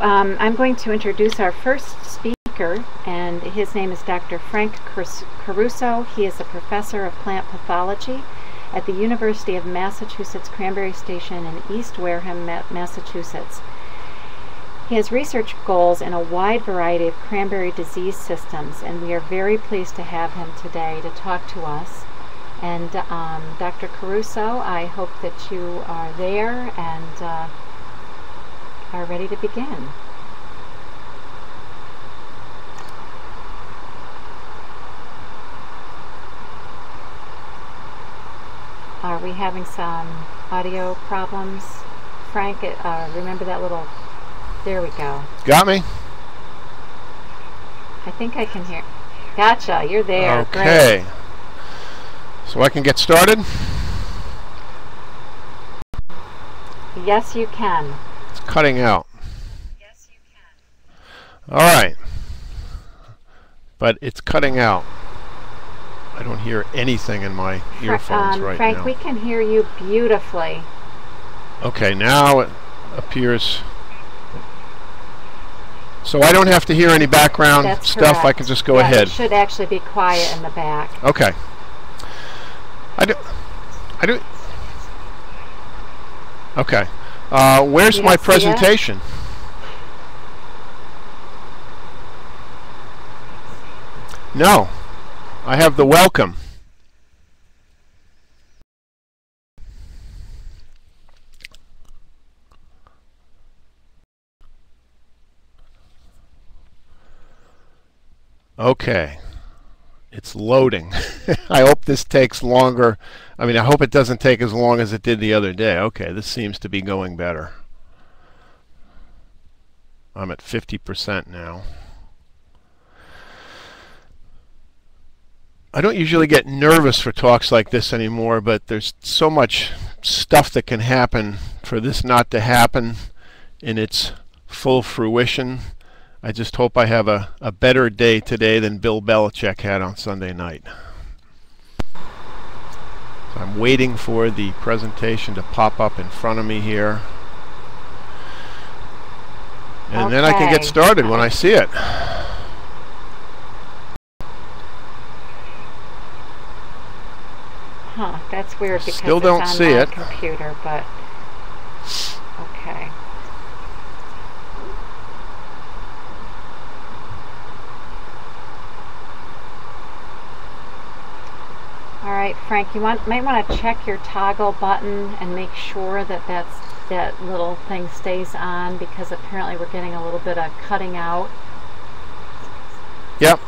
I'm going to introduce our first speaker, and his name is Dr. Frank Caruso. He is a professor of plant pathology at the University of Massachusetts Cranberry Station in East Wareham, Massachusetts. He has research goals in a wide variety of cranberry disease systems, and we are very pleased to have him today to talk to us. And Dr. Caruso, I hope that you are there and are ready to begin. Are we having some audio problems? Frank, remember that little... There we go. Got me? I think I can hear... Gotcha, you're there. Okay. Great. So I can get started? Yes, you can. It's cutting out. Yes, you can. All right. But it's cutting out. I don't hear anything in my earphones right Frank, now. we can hear you beautifully. Okay, now it appears... So I don't have to hear any background stuff. Correct. I can just go ahead. It should actually be quiet in the back. Okay. Okay. Where's my presentation? No. I have the welcome. Okay. It's loading. I hope this takes longer. I mean, I hope it doesn't take as long as it did the other day. Okay, this seems to be going better. I'm at 50% now. I don't usually get nervous for talks like this anymore, but there's so much stuff that can happen for this not to happen in its full fruition. I just hope I have a better day today than Bill Belichick had on Sunday night. So I'm waiting for the presentation to pop up in front of me here. And then I can get started when I see it. Huh, that's weird because Still don't it's on see my it. computer, but okay. All right, Frank, you might want to check your toggle button and make sure that that little thing stays on, because apparently we're getting a little bit of cutting out. Yep.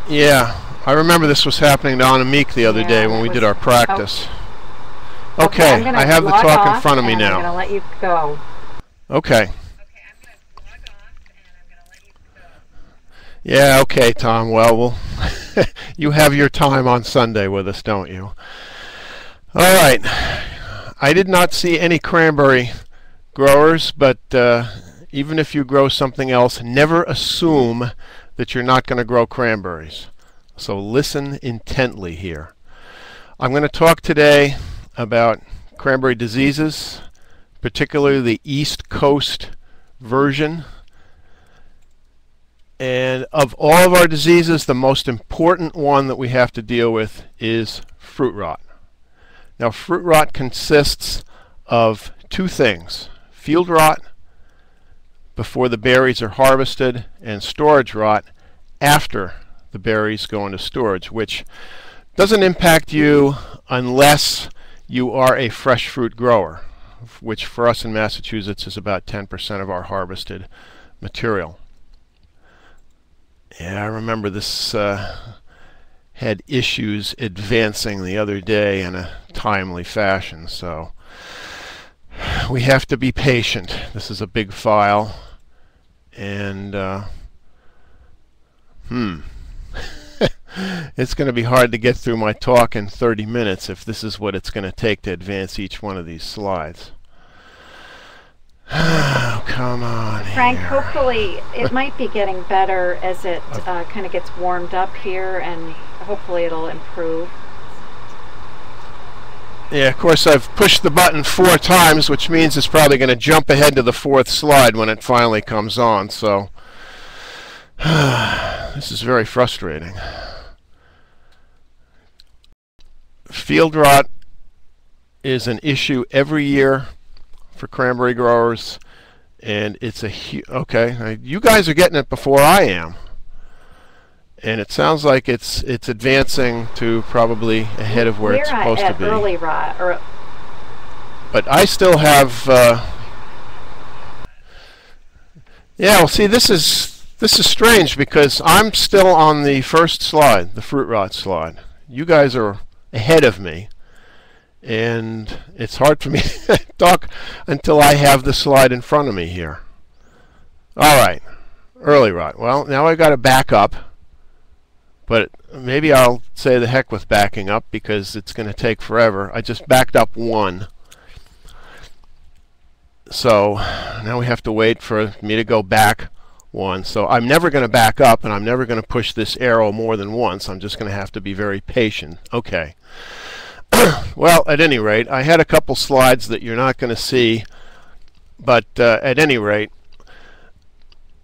Yeah, I remember this was happening to Annemiek the other day when we did our practice. Okay, I have the talk in front of me now. I'm going to let you go. Okay. Yeah, okay, Tom. Well, you have your time on Sunday with us, don't you? All right. I did not see any cranberry growers, but even if you grow something else, never assume that you're not going to grow cranberries. So listen intently here. I'm going to talk today about cranberry diseases, particularly the East Coast version. And of all of our diseases, the most important one that we have to deal with is fruit rot. Now, fruit rot consists of two things: field rot before the berries are harvested, and storage rot after the berries go into storage, which doesn't impact you unless you are a fresh fruit grower, which for us in Massachusetts is about 10% of our harvested material. Yeah, I remember this had issues advancing the other day in a timely fashion, so we have to be patient. This is a big file, and it's going to be hard to get through my talk in 30 minutes if this is what it's going to take to advance each one of these slides. Oh, come on, Frank, hopefully it might be getting better as it kind of gets warmed up here, and hopefully it'll improve. Yeah, of course I've pushed the button 4 times, which means it's probably going to jump ahead to the 4th slide when it finally comes on, so this is very frustrating. Field rot is an issue every year for cranberry growers, and it's a okay, you guys are getting it before I am. And it sounds like it's advancing to probably ahead of where it's supposed to be. Early rot, but I still have. Yeah, well, see, this is strange because I'm still on the first slide, the fruit rot slide. You guys are ahead of me, and it's hard for me to talk until I have the slide in front of me here. All right, early rot. Well, now I got to back up. But maybe I'll say the heck with backing up because it's going to take forever. I just backed up 1. So now we have to wait for me to go back 1. So I'm never going to back up, and I'm never going to push this arrow more than once. I'm just going to have to be very patient. Okay. Well, at any rate, I had a couple slides that you're not going to see. But at any rate,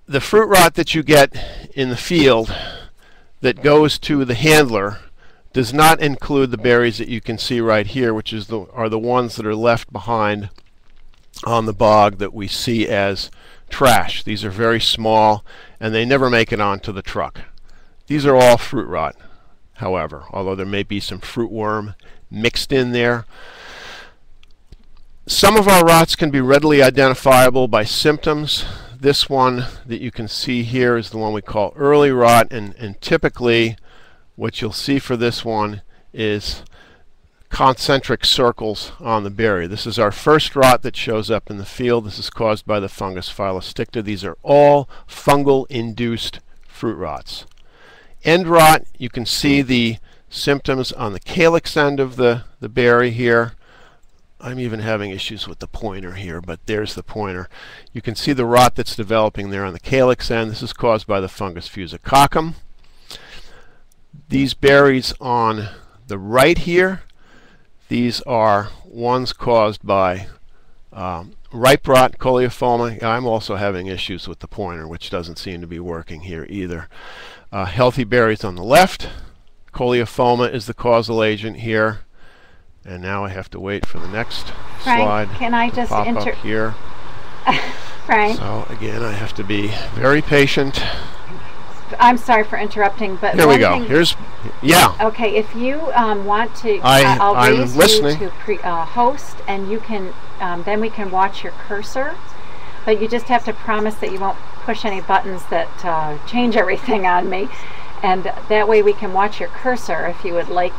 the fruit rot that you get in the field that goes to the handler does not include the berries that you can see right here, which is are the ones that are left behind on the bog that we see as trash. These are very small, and they never make it onto the truck. These are all fruit rot, however, although there may be some fruit worm mixed in there. Some of our rots can be readily identifiable by symptoms. This one that you can see here is the one we call early rot, and typically what you'll see for this one is concentric circles on the berry. This is our first rot that shows up in the field. This is caused by the fungus Phylosticta. These are all fungal-induced fruit rots. End rot, you can see the symptoms on the calyx end of the berry here. I'm even having issues with the pointer here, but there's the pointer. You can see the rot that's developing there on the calyx end. This is caused by the fungus Fusicoccum. These berries on the right here, these are ones caused by ripe rot, Coleophoma. I'm also having issues with the pointer, which doesn't seem to be working here either. Healthy berries on the left. Coleophoma is the causal agent here. And now I have to wait for the next slide. Can I just pop up here? Frank. So again, I have to be very patient. I'm sorry for interrupting, but here we go. Here's, yeah. Okay, if you want to, I'll raise listening. You to host, and you can. Then we can watch your cursor. But you just have to promise that you won't push any buttons that change everything on me, and that way we can watch your cursor if you would like.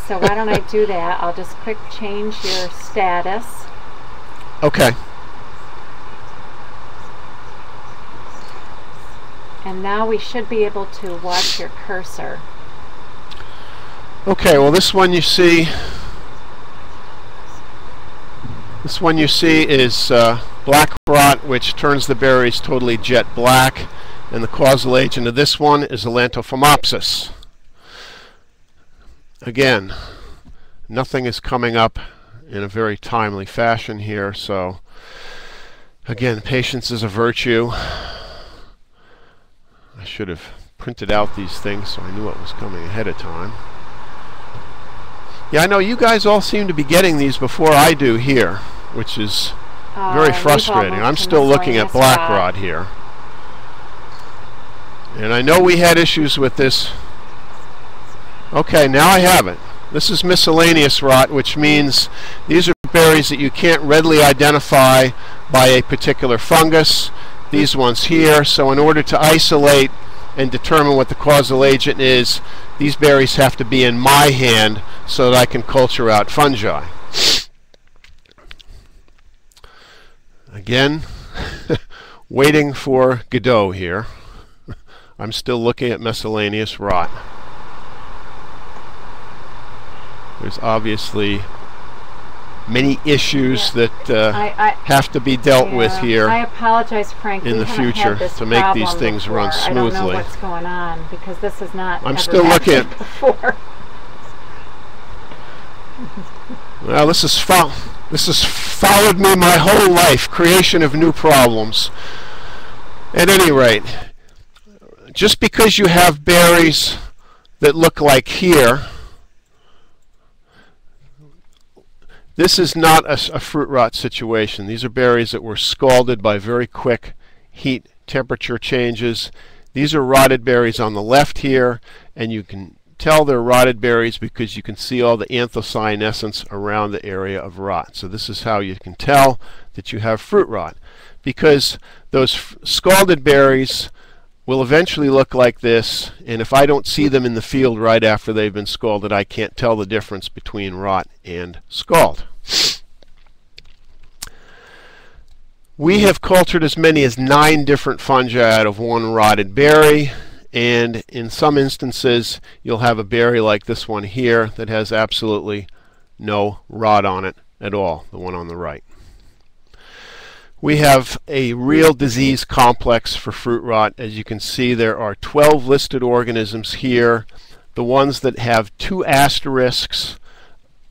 So why don't I do that? I'll just quick change your status. Okay. And now we should be able to watch your cursor. Okay, well this one you see is black rot, which turns the berries totally jet black, and the causal agent of this one is Allantophomopsis. Again, nothing is coming up in a very timely fashion here, so again, patience is a virtue. I should have printed out these things so I knew what was coming ahead of time. Yeah, I know you guys all seem to be getting these before I do here, which is very frustrating. I'm still looking at black rot here. And I know we had issues with this. Okay, now I have it. This is miscellaneous rot, which means these are berries that you can't readily identify by a particular fungus. These ones here. So in order to isolate and determine what the causal agent is, these berries have to be in my hand so that I can culture out fungi. Again, waiting for Godot here. I'm still looking at miscellaneous rot. There's obviously many issues that have to be dealt with here. I apologize, Frank. In the future to make these things before. run smoothly. I don't know what's going on because this is not. I'm still looking at. Before. Well, this has followed me my whole life, creation of new problems. At any rate, just because you have berries that look like here, this is not a fruit rot situation. These are berries that were scalded by very quick heat temperature changes. These are rotted berries on the left here, and you can tell they're rotted berries because you can see all the anthocyanescence around the area of rot. So this is how you can tell that you have fruit rot, because those scalded berries will eventually look like this, and if I don't see them in the field right after they've been scalded, I can't tell the difference between rot and scald. We have cultured as many as 9 different fungi out of one rotted berry, and in some instances you'll have a berry like this one here that has absolutely no rot on it at all, the one on the right. We have a real disease complex for fruit rot. As you can see, there are 12 listed organisms here. The ones that have 2 asterisks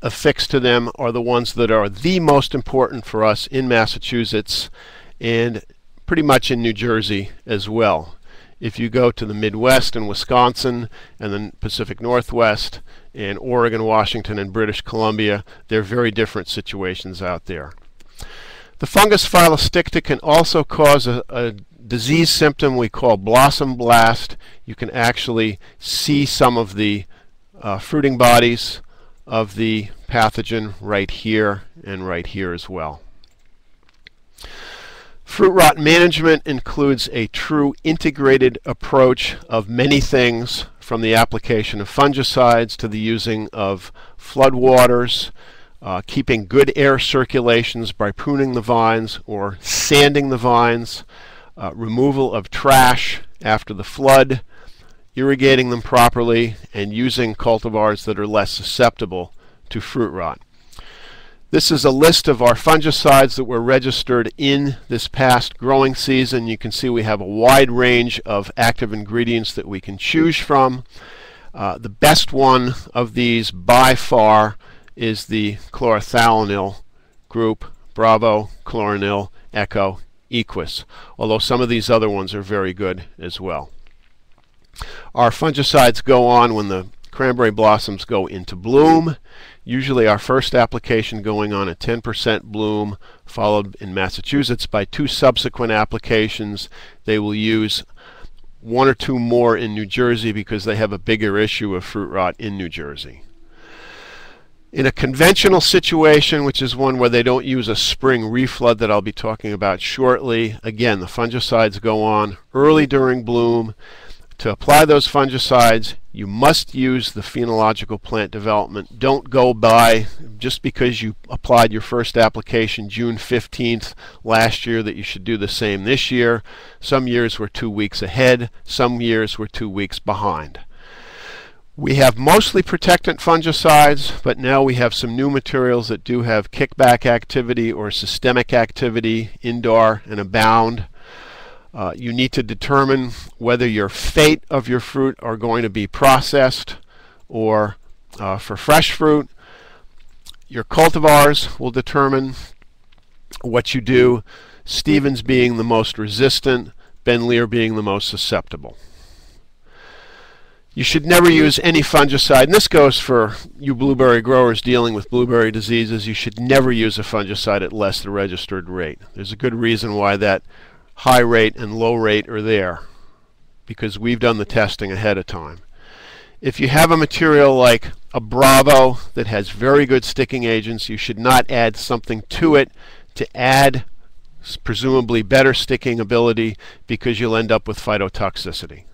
affixed to them are the ones that are the most important for us in Massachusetts and pretty much in New Jersey as well. If you go to the Midwest and Wisconsin and the Pacific Northwest and Oregon, Washington, and British Columbia, they're very different situations out there. The fungus Phylosticta can also cause a disease symptom we call blossom blast. You can actually see some of the fruiting bodies of the pathogen right here and right here as well. Fruit rot management includes a true integrated approach of many things, from the application of fungicides to the using of floodwaters, keeping good air circulations by pruning the vines or sanding the vines, removal of trash after the flood, irrigating them properly, and using cultivars that are less susceptible to fruit rot. This is a list of our fungicides that were registered in this past growing season. You can see we have a wide range of active ingredients that we can choose from. The best one of these by far is the chlorothalonil group, Bravo, chloranil, Echo, Equus, although some of these other ones are very good as well. Our fungicides go on when the cranberry blossoms go into bloom. Usually our first application going on at 10% bloom, followed in Massachusetts by 2 subsequent applications. They will use 1 or 2 more in New Jersey because they have a bigger issue of fruit rot in New Jersey. In a conventional situation, which is one where they don't use a spring reflood that I'll be talking about shortly, again, the fungicides go on early during bloom. To apply those fungicides, you must use the phenological plant development. Don't go by just because you applied your first application June 15th last year that you should do the same this year. Some years we're 2 weeks ahead, some years we're 2 weeks behind. We have mostly protectant fungicides, but now we have some new materials that do have kickback activity or systemic activity, indoor and abound. You need to determine whether your fate of your fruit are going to be processed or for fresh fruit. Your cultivars will determine what you do, Stevens being the most resistant, Ben Lear being the most susceptible. You should never use any fungicide, and this goes for you blueberry growers dealing with blueberry diseases. You should never use a fungicide at less than the registered rate. There's a good reason why that high rate and low rate are there, because we've done the testing ahead of time. If you have a material like a Bravo that has very good sticking agents, you should not add something to it to add presumably better sticking ability, because you'll end up with phytotoxicity.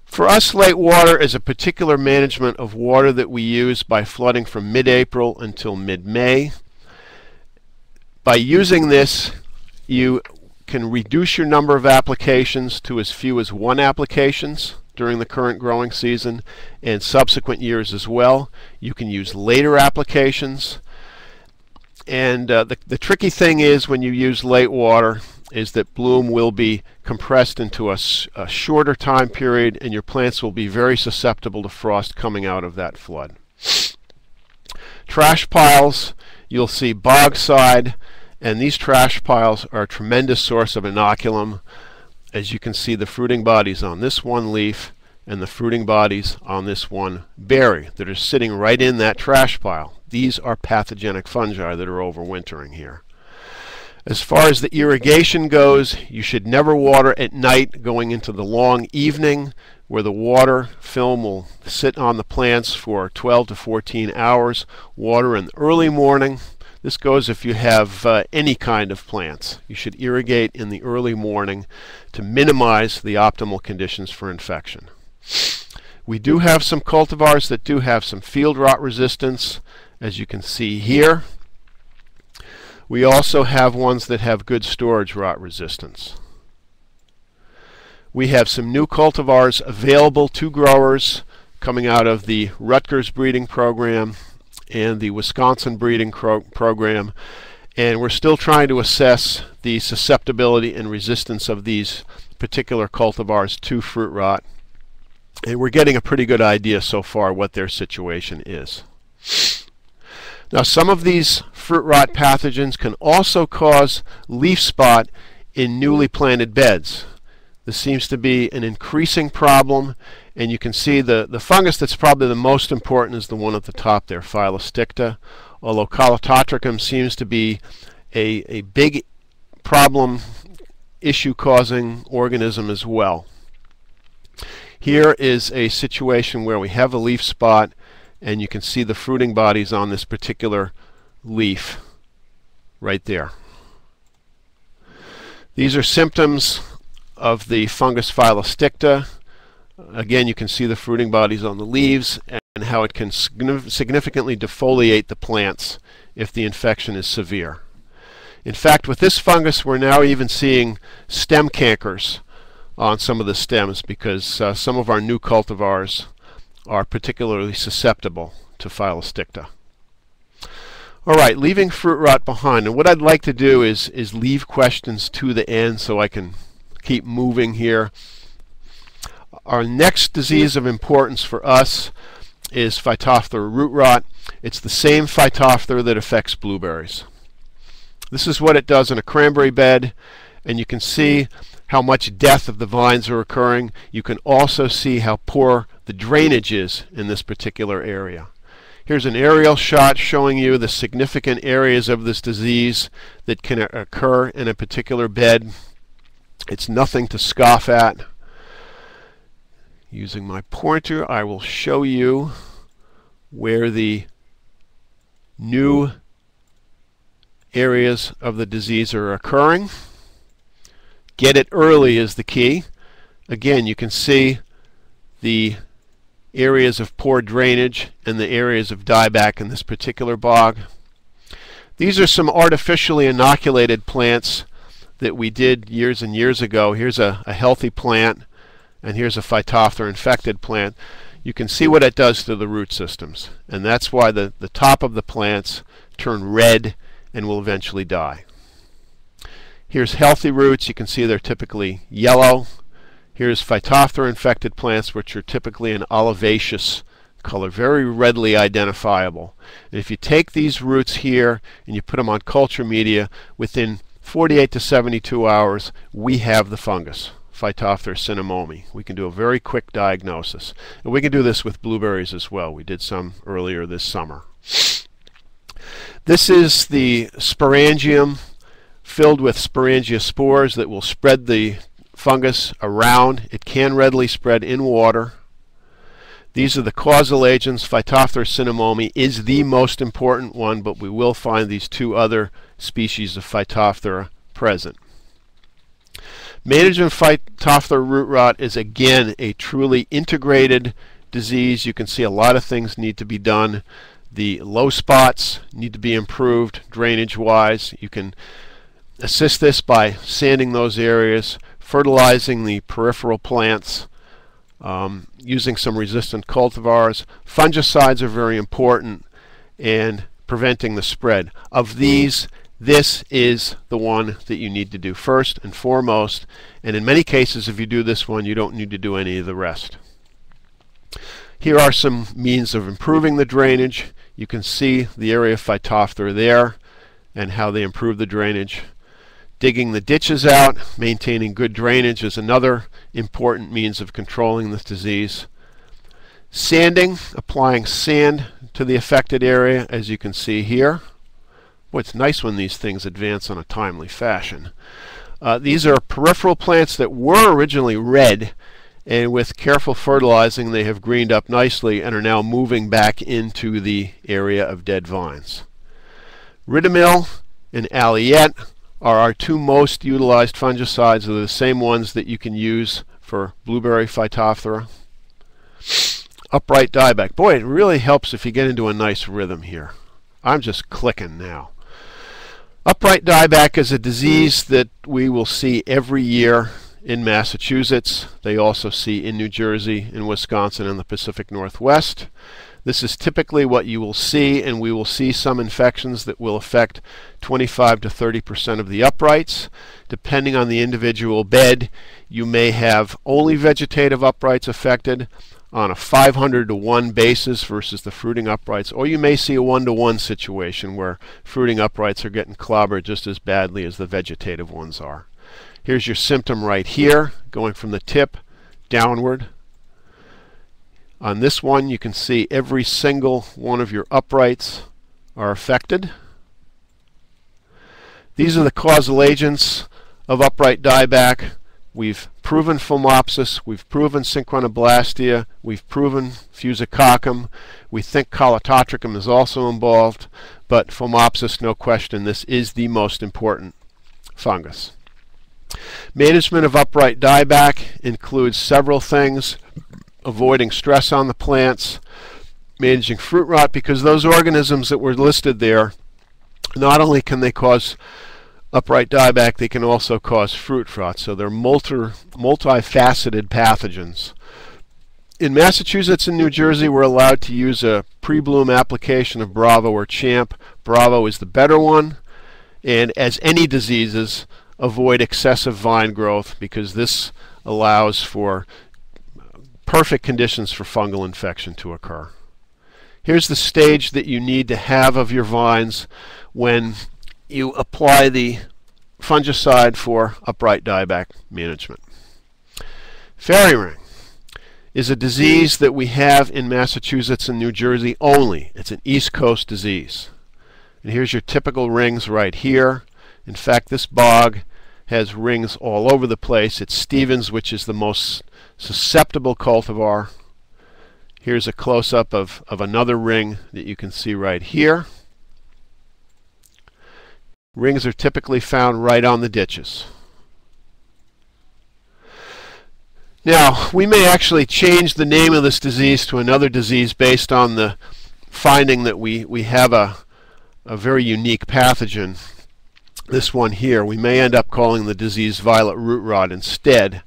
For us, late water is a particular management of water that we use by flooding from mid-April until mid-May. By using this, you can reduce your number of applications to as few as 1 applications during the current growing season and subsequent years as well. You can use later applications. And the tricky thing is when you use late water is that bloom will be compressed into a shorter time period, and your plants will be very susceptible to frost coming out of that flood. trash piles, you'll see bogside, and these trash piles are a tremendous source of inoculum. As you can see, the fruiting bodies on this one leaf and the fruiting bodies on this one berry that are sitting right in that trash pile. These are pathogenic fungi that are overwintering here. As far as the irrigation goes, you should never water at night going into the long evening, where the water film will sit on the plants for 12 to 14 hours. Water in the early morning. This goes if you have any kind of plants. You should irrigate in the early morning to minimize the optimal conditions for infection. We do have some cultivars that do have some field rot resistance, as you can see here. We also have ones that have good storage rot resistance. We have some new cultivars available to growers coming out of the Rutgers breeding program and the Wisconsin breeding program, and we're still trying to assess the susceptibility and resistance of these particular cultivars to fruit rot, and we're getting a pretty good idea so far what their situation is. Now, some of these fruit rot pathogens can also cause leaf spot in newly planted beds. This seems to be an increasing problem, and you can see the fungus that's probably the most important is the one at the top there, Phylosticta, although Calototricum seems to be a big problem, issue-causing organism as well. Here is a situation where we have a leaf spot, and you can see the fruiting bodies on this particular leaf right there. These are symptoms of the fungus Phylosticta. Again, you can see the fruiting bodies on the leaves and how it can significantly defoliate the plants if the infection is severe. In fact, with this fungus, we're now even seeing stem cankers on some of the stems because some of our new cultivars are particularly susceptible to Phylosticta. All right, leaving fruit rot behind. And what I'd like to do is leave questions to the end so I can keep moving here. Our next disease of importance for us is Phytophthora root rot. It's the same Phytophthora that affects blueberries. This is what it does in a cranberry bed, and you can see how much death of the vines are occurring. You can also see how poor the drainage is in this particular area. Here's an aerial shot showing you the significant areas of this disease that can occur in a particular bed. It's nothing to scoff at. Using my pointer, I will show you where the new areas of the disease are occurring. Get it early is the key. Again, you can see the areas of poor drainage and the areas of dieback in this particular bog. These are some artificially inoculated plants that we did years and years ago. Here's a healthy plant, and here's a Phytophthora infected plant. You can see what it does to the root systems, and that's why the top of the plants turn red and will eventually die. Here's healthy roots. You can see they're typically yellow. Here's Phytophthora infected plants, which are typically an olivaceous color, very readily identifiable. And if you take these roots here and you put them on culture media, within 48 to 72 hours, we have the fungus, Phytophthora cinnamomi. We can do a very quick diagnosis. And we can do this with blueberries as well. We did some earlier this summer. This is the sporangium filled with sporangia spores that will spread the fungus around. It can readily spread in water. These are the causal agents. Phytophthora cinnamomi is the most important one, but we will find these two other species of Phytophthora present. Management of Phytophthora root rot is again a truly integrated disease. You can see a lot of things need to be done. The low spots need to be improved drainage-wise. You can assist this by sanding those areas, fertilizing the peripheral plants, using some resistant cultivars. Fungicides are very important, and preventing the spread. Of these, this is the one that you need to do first and foremost, and in many cases if you do this one you don't need to do any of the rest. Here are some means of improving the drainage. You can see the area of Phytophthora there and how they improve the drainage. Digging the ditches out, maintaining good drainage is another important means of controlling this disease. Sanding, applying sand to the affected area, as you can see here. Boy, it's nice when these things advance on a timely fashion. These are peripheral plants that were originally red, and with careful fertilizing they have greened up nicely and are now moving back into the area of dead vines. Ridamil and Alliette are our two most utilized fungicides. They're the same ones that you can use for blueberry Phytophthora. Upright dieback. Boy, it really helps if you get into a nice rhythm here. I'm just clicking now. Upright dieback is a disease that we will see every year in Massachusetts. They also see in New Jersey, in Wisconsin, and the Pacific Northwest. This is typically what you will see, and we will see some infections that will affect 25 to 30% of the uprights. Depending on the individual bed, you may have only vegetative uprights affected on a 500 to 1 basis versus the fruiting uprights, or you may see a 1-to-1 situation where fruiting uprights are getting clobbered just as badly as the vegetative ones are. Here's your symptom right here, going from the tip downward. On this one, you can see every single one of your uprights are affected. These are the causal agents of upright dieback. We've proven Phomopsis, we've proven Synchronoblastia, we've proven Fusicoccum. We think Colototricum is also involved, but Phomopsis, no question, this is the most important fungus. Management of upright dieback includes several things. Avoiding stress on the plants, managing fruit rot, because those organisms that were listed there, not only can they cause upright dieback, they can also cause fruit rot. So they're multifaceted pathogens. In Massachusetts and New Jersey, we're allowed to use a pre-bloom application of Bravo or Champ. Bravo is the better one. And as any diseases, avoid excessive vine growth, because this allows for perfect conditions for fungal infection to occur. Here's the stage that you need to have of your vines when you apply the fungicide for upright dieback management. Fairy ring is a disease that we have in Massachusetts and New Jersey only. It's an East Coast disease. And here's your typical rings right here. In fact, this bog has rings all over the place. It's Stevens, which is the most susceptible cultivar. Here's a close-up of another ring that you can see right here. Rings are typically found right on the ditches. Now, we may actually change the name of this disease to another disease based on the finding that we have a very unique pathogen. This one here, we may end up calling the disease violet root rot instead.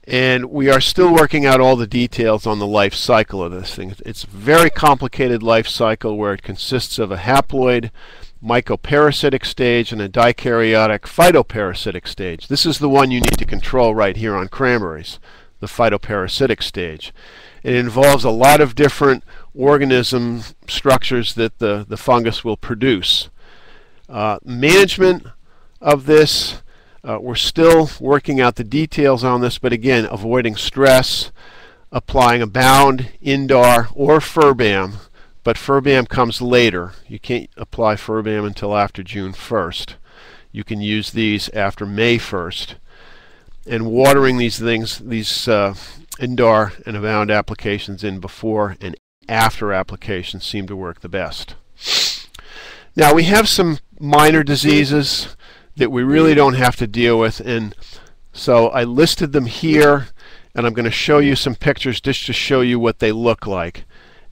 And we are still working out all the details on the life cycle of this thing. It's a very complicated life cycle where it consists of a haploid mycoparasitic stage and a dikaryotic phytoparasitic stage. This is the one you need to control right here on cranberries, the phytoparasitic stage. It involves a lot of different organism structures that the fungus will produce. Management of this, we're still working out the details on this, but again, avoiding stress, applying a bound, Indar, or Furbam, but Furbam comes later. You can't apply Furbam until after June 1st. You can use these after May 1st. And watering these things, these Indar and Abound applications in before and after application seem to work the best. Now we have some minor diseases that we really don't have to deal with, and so I listed them here, and I'm going to show you some pictures just to show you what they look like,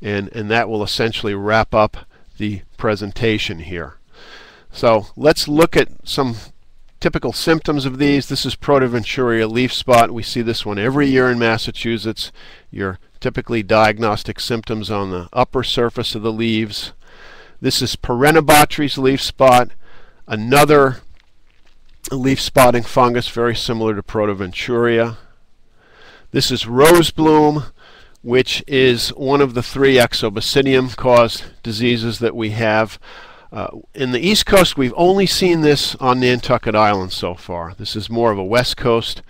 and that will essentially wrap up the presentation here. So let's look at some typical symptoms of these. This is Protoventuria leaf spot. We see this one every year in Massachusetts. Your typically diagnostic symptoms on the upper surface of the leaves. This is Perennibotres leaf spot, another leaf spotting fungus very similar to Protoventuria. This is rose bloom, which is one of the 3 Exobasidium-caused diseases that we have. In the East Coast, we've only seen this on Nantucket Island so far. This is more of a West Coast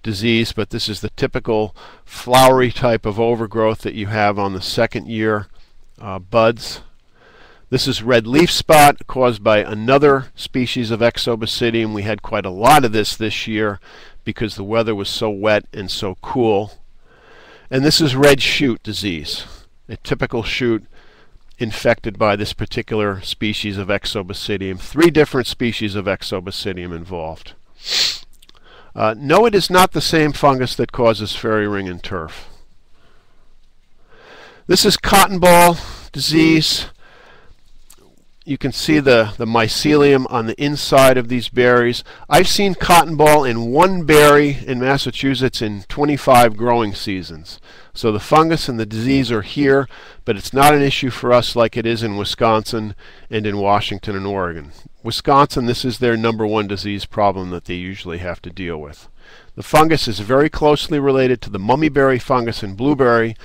disease, but this is the typical flowery type of overgrowth that you have on the second year buds. This is red leaf spot caused by another species of Exobasidium. We had quite a lot of this year because the weather was so wet and so cool. And this is red shoot disease, a typical shoot infected by this particular species of Exobasidium. 3 different species of Exobasidium involved. No, it is not the same fungus that causes fairy ring and turf. This is Cottonball disease. You can see the mycelium on the inside of these berries. I've seen Cottonball in 1 berry in Massachusetts in 25 growing seasons. So the fungus and the disease are here, but it's not an issue for us like it is in Wisconsin and in Washington and Oregon. Wisconsin, this is their #1 disease problem that they usually have to deal with. The fungus is very closely related to the mummyberry fungus in blueberry.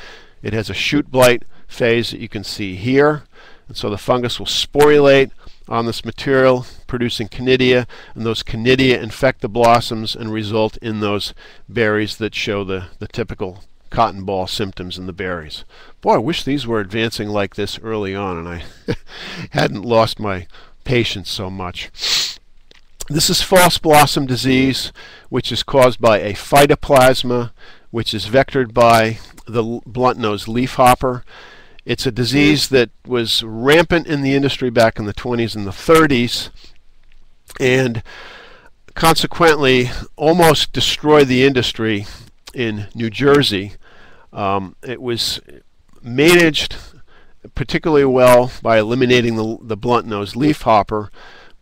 It has a shoot blight phase that you can see here. And so the fungus will sporulate on this material, producing conidia, and those conidia infect the blossoms and result in those berries that show the typical cotton ball symptoms in the berries. Boy, I wish these were advancing like this early on and I hadn't lost my patience so much. This is false blossom disease, which is caused by a phytoplasma, which is vectored by the blunt-nosed leafhopper. It's a disease that was rampant in the industry back in the 20s and the 30s, and consequently almost destroyed the industry in New Jersey. It was managed particularly well by eliminating the blunt-nosed leafhopper,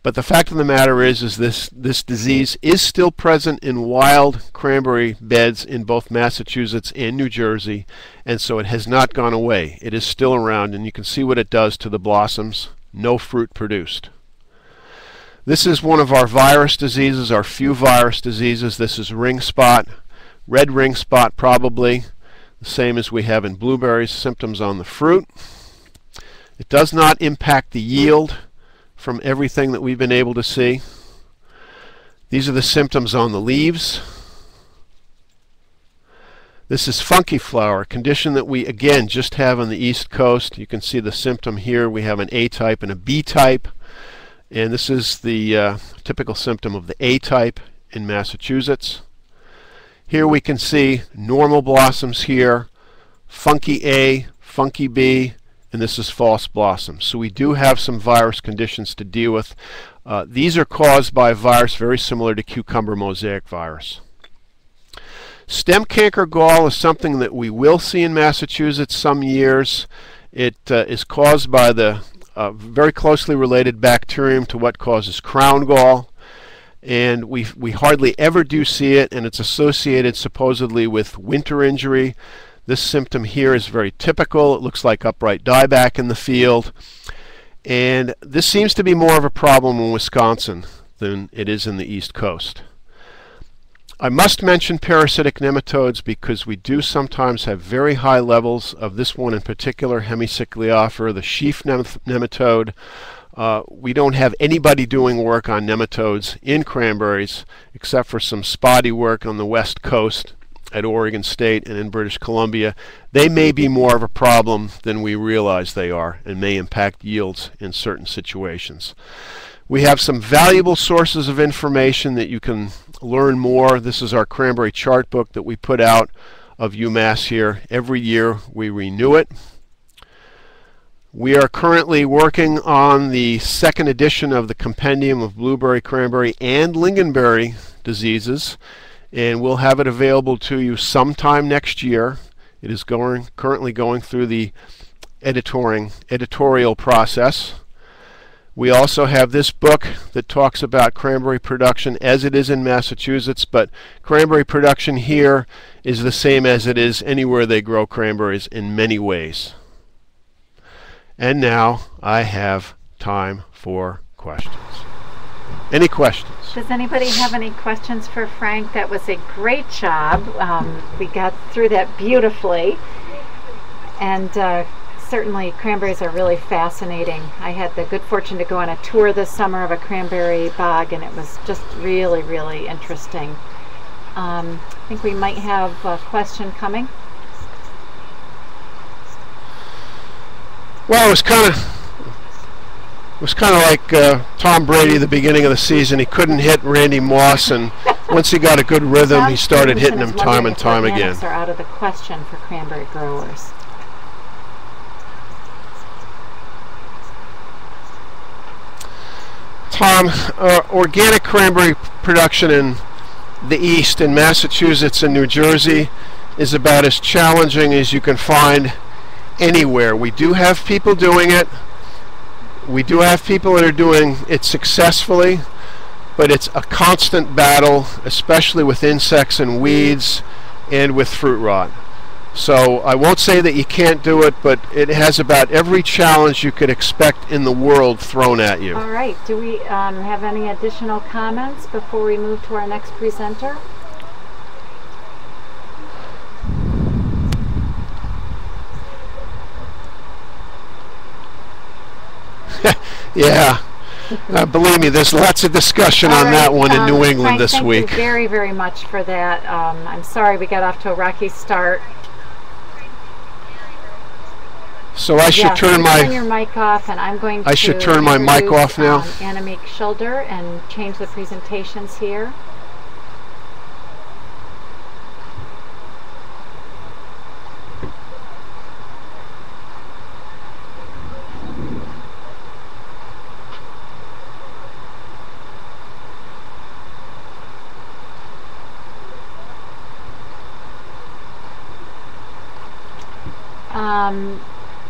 but the fact of the matter is this disease is still present in wild cranberry beds in both Massachusetts and New Jersey, and so it has not gone away. It is still around, and you can see what it does to the blossoms. No fruit produced. This is one of our virus diseases, our few virus diseases. This is Ringspot, red ring spot probably, the same as we have in blueberries, symptoms on the fruit. It does not impact the yield from everything that we've been able to see. These are the symptoms on the leaves. This is funky flower, a condition that we again just have on the East Coast. You can see the symptom here. We have an A type and a B type, and this is the typical symptom of the A type in Massachusetts. Here we can see normal blossoms here, funky A, funky B, and this is false blossoms. So we do have some virus conditions to deal with. These are caused by a virus very similar to cucumber mosaic virus. Stem canker gall is something that we will see in Massachusetts some years. It is caused by the very closely related bacterium to what causes crown gall. And we hardly ever do see it, and it's associated supposedly with winter injury. This symptom here is very typical. It looks like upright dieback in the field. And this seems to be more of a problem in Wisconsin than it is in the East Coast. I must mention parasitic nematodes because we do sometimes have very high levels of this one in particular, Hemicycleophora, the sheaf nematode. We don't have anybody doing work on nematodes in cranberries except for some spotty work on the West Coast at Oregon State and in British Columbia. They may be more of a problem than we realize they are and may impact yields in certain situations. We have some valuable sources of information that you can learn more. This is our cranberry chart book that we put out of UMass here. Every year we renew it. We are currently working on the second edition of the Compendium of Blueberry, Cranberry, and Lingonberry diseases, and we'll have it available to you sometime next year. It is currently going through the editorial process. We also have this book that talks about cranberry production as it is in Massachusetts, but cranberry production here is the same as it is anywhere they grow cranberries in many ways. And now I have time for questions. Any questions? Does anybody have any questions for Frank? That was a great job. We got through that beautifully. And certainly cranberries are really fascinating. I had the good fortune to go on a tour this summer of a cranberry bog, and it was just really, really interesting. I think we might have a question coming. Well, it was kind of like Tom Brady at the beginning of the season. He couldn't hit Randy Moss, and once he got a good rhythm, he started hitting him time and time again. Are out of the question for cranberry growers. Tom, organic cranberry production in the East, in Massachusetts and New Jersey, is about as challenging as you can find anywhere. We do have people doing it. We do have people that are doing it successfully, but it's a constant battle, especially with insects and weeds and with fruit rot. So I won't say that you can't do it, but it has about every challenge you could expect in the world thrown at you. All right. Do we have any additional comments before we move to our next presenter? Yeah. Believe me, there's lots of discussion on that one in New England Frank, this week. Thank you very, very much for that. I'm sorry we got off to a rocky start. So I should turn your mic off, and I'm going to I should turn my mic off now. Annemiek Schilder, and change the presentations here.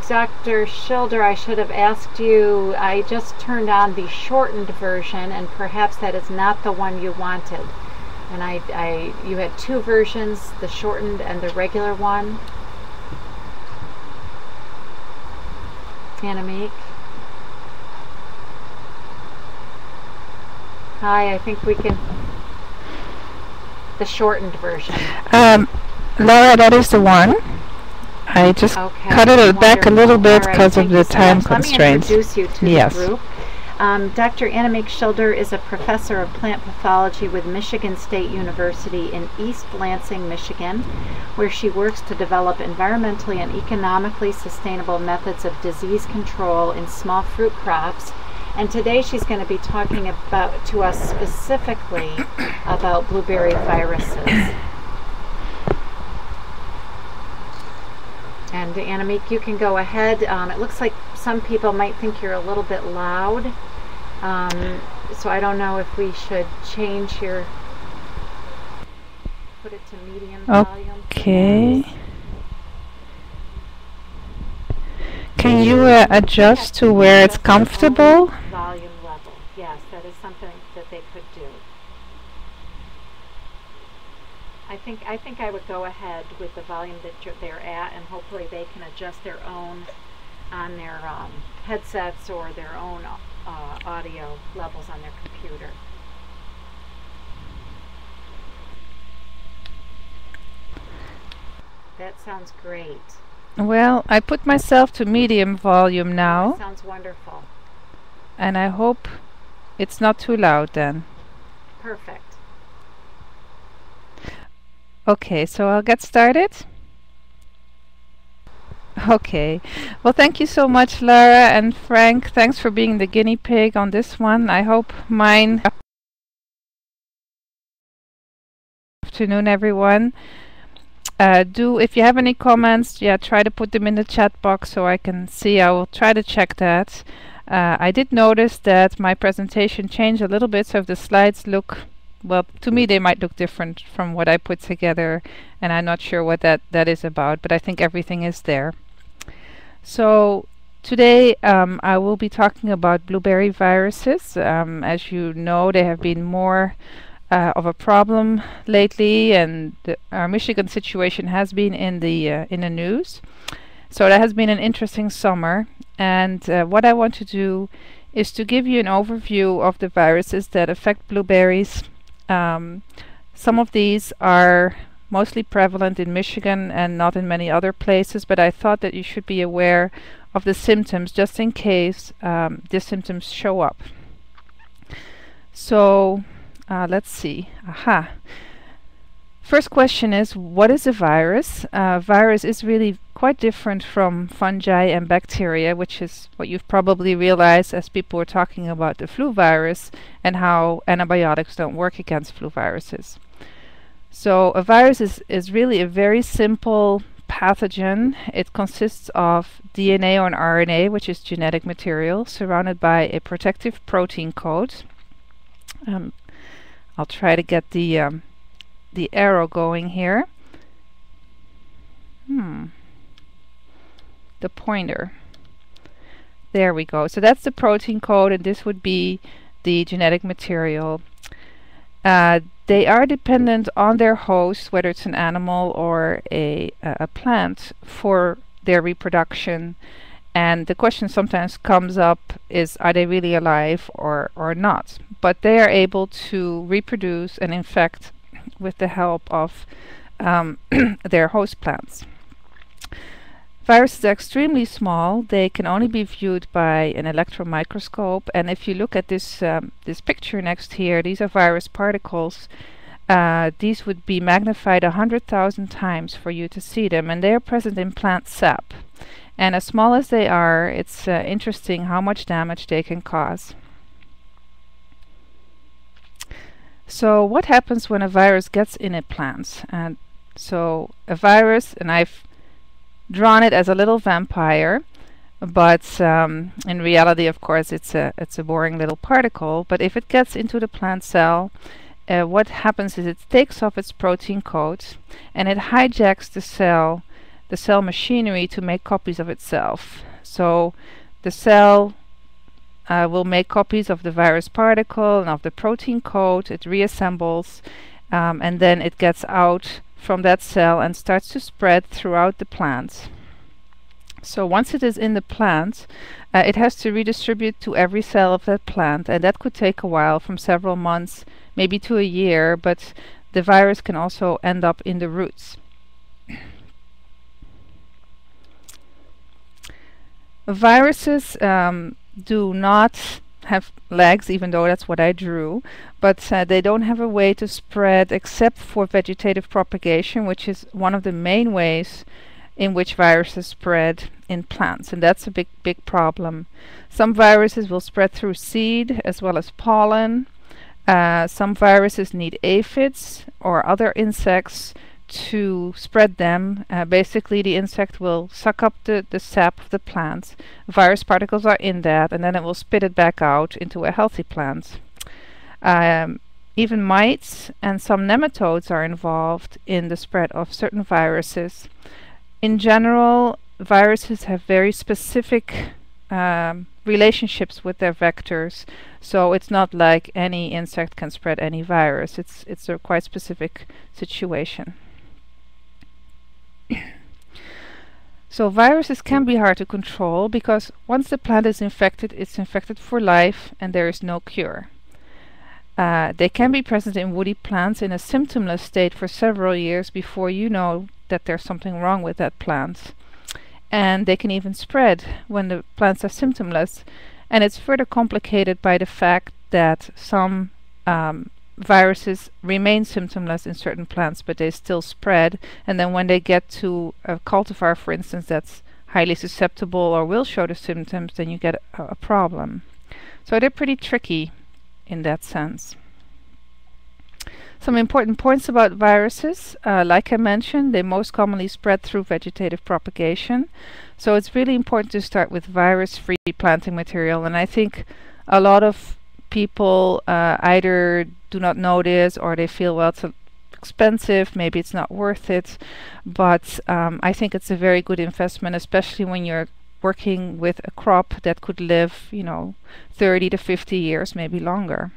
Dr. Schilder, I should have asked you, I just turned on the shortened version, and perhaps that is not the one you wanted. And you had two versions, the shortened and the regular one. Annemiek. Hi, I think we can, the shortened version. Laura, that is the one. I just cut it back a little bit because of the time constraints. Let me introduce you to the group. Dr. Annemiek Schilder is a professor of plant pathology with Michigan State University in East Lansing, Michigan, where she works to develop environmentally and economically sustainable methods of disease control in small fruit crops. And today she's going to be talking to us specifically about blueberry viruses. And Annemiek, you can go ahead. It looks like some people might think you're a little bit loud. So I don't know if we should change put it to medium volume. Okay. Can you adjust to where it's comfortable? Volume level. Yes, that is something that they could do. I think I would go ahead with the volume that they're at, and hopefully they can adjust their own on their headsets or their own audio levels on their computer. That sounds great. Well, I put myself to medium volume now. That sounds wonderful. And I hope it's not too loud then. Perfect. Okay, so I'll get started. Okay. Well, thank you so much, Lara and Frank. Thanks for being the guinea pig on this one. I hope mine... Afternoon, everyone. If you have any comments, try to put them in the chat box so I can see. I will try to check that. I did notice that my presentation changed a little bit, so if the slides look... Well, to me they might look different from what I put together, and I'm not sure what that is about, but I think everything is there. So today I will be talking about blueberry viruses. As you know, they have been more of a problem lately, and our Michigan situation has been in the news. So that has been an interesting summer, and what I want to do is to give you an overview of the viruses that affect blueberries. Some of these are mostly prevalent in Michigan and not in many other places, but I thought that you should be aware of the symptoms just in case the symptoms show up. So let's see. First question is, what is a virus? Virus is really quite different from fungi and bacteria, which is what you've probably realized as people were talking about the flu virus and how antibiotics don't work against flu viruses. So a virus is really a very simple pathogen. It consists of DNA or an RNA, which is genetic material, surrounded by a protective protein coat. I'll try to get the arrow going here. The pointer. There we go. So that's the protein code, and this would be the genetic material. They are dependent on their host, whether it's an animal or a plant, for their reproduction. And the question sometimes comes up is, are they really alive or not? But they are able to reproduce and infect with the help of their host plants. Viruses are extremely small. They can only be viewed by an electron microscope, and if you look at this this picture next here, these are virus particles. These would be magnified 100,000 times for you to see them, and they are present in plant sap. And as small as they are, it's interesting how much damage they can cause. So what happens when a virus gets in a plant? And so a virus, and I've drawn it as a little vampire, but in reality, of course, it's a boring little particle. But if it gets into the plant cell, what happens is it takes off its protein coat and it hijacks the cell machinery to make copies of itself. So the cell will make copies of the virus particle and of the protein coat. It reassembles, and then it gets out from that cell and starts to spread throughout the plant. So once it is in the plant, it has to redistribute to every cell of that plant, and that could take a while, from several months, maybe to a year, but the virus can also end up in the roots. Viruses do not have legs, even though that's what I drew, but they don't have a way to spread except for vegetative propagation, which is one of the main ways in which viruses spread in plants, and that's a big problem. Some viruses will spread through seed as well as pollen. Some viruses need aphids or other insects to spread them. Basically, the insect will suck up the sap of the plant. Virus particles are in that, and then it will spit it back out into a healthy plant. Even mites and some nematodes are involved in the spread of certain viruses. In general, viruses have very specific relationships with their vectors, so it's not like any insect can spread any virus. It's a quite specific situation. So viruses can be hard to control because once the plant is infected, it's infected for life and there is no cure. They can be present in woody plants in a symptomless state for several years before you know that there's something wrong with that plant. And they can even spread when the plants are symptomless. And it's further complicated by the fact that some viruses remain symptomless in certain plants, but they still spread. And then when they get to a cultivar, for instance, that's highly susceptible or will show the symptoms, then you get a problem. So they're pretty tricky in that sense. Some important points about viruses. Like I mentioned, they most commonly spread through vegetative propagation. So it's really important to start with virus-free planting material. And I think a lot of people either do not know this or they feel, well, it's expensive, maybe it's not worth it. But I think it's a very good investment, especially when you're working with a crop that could live, 30 to 50 years, maybe longer.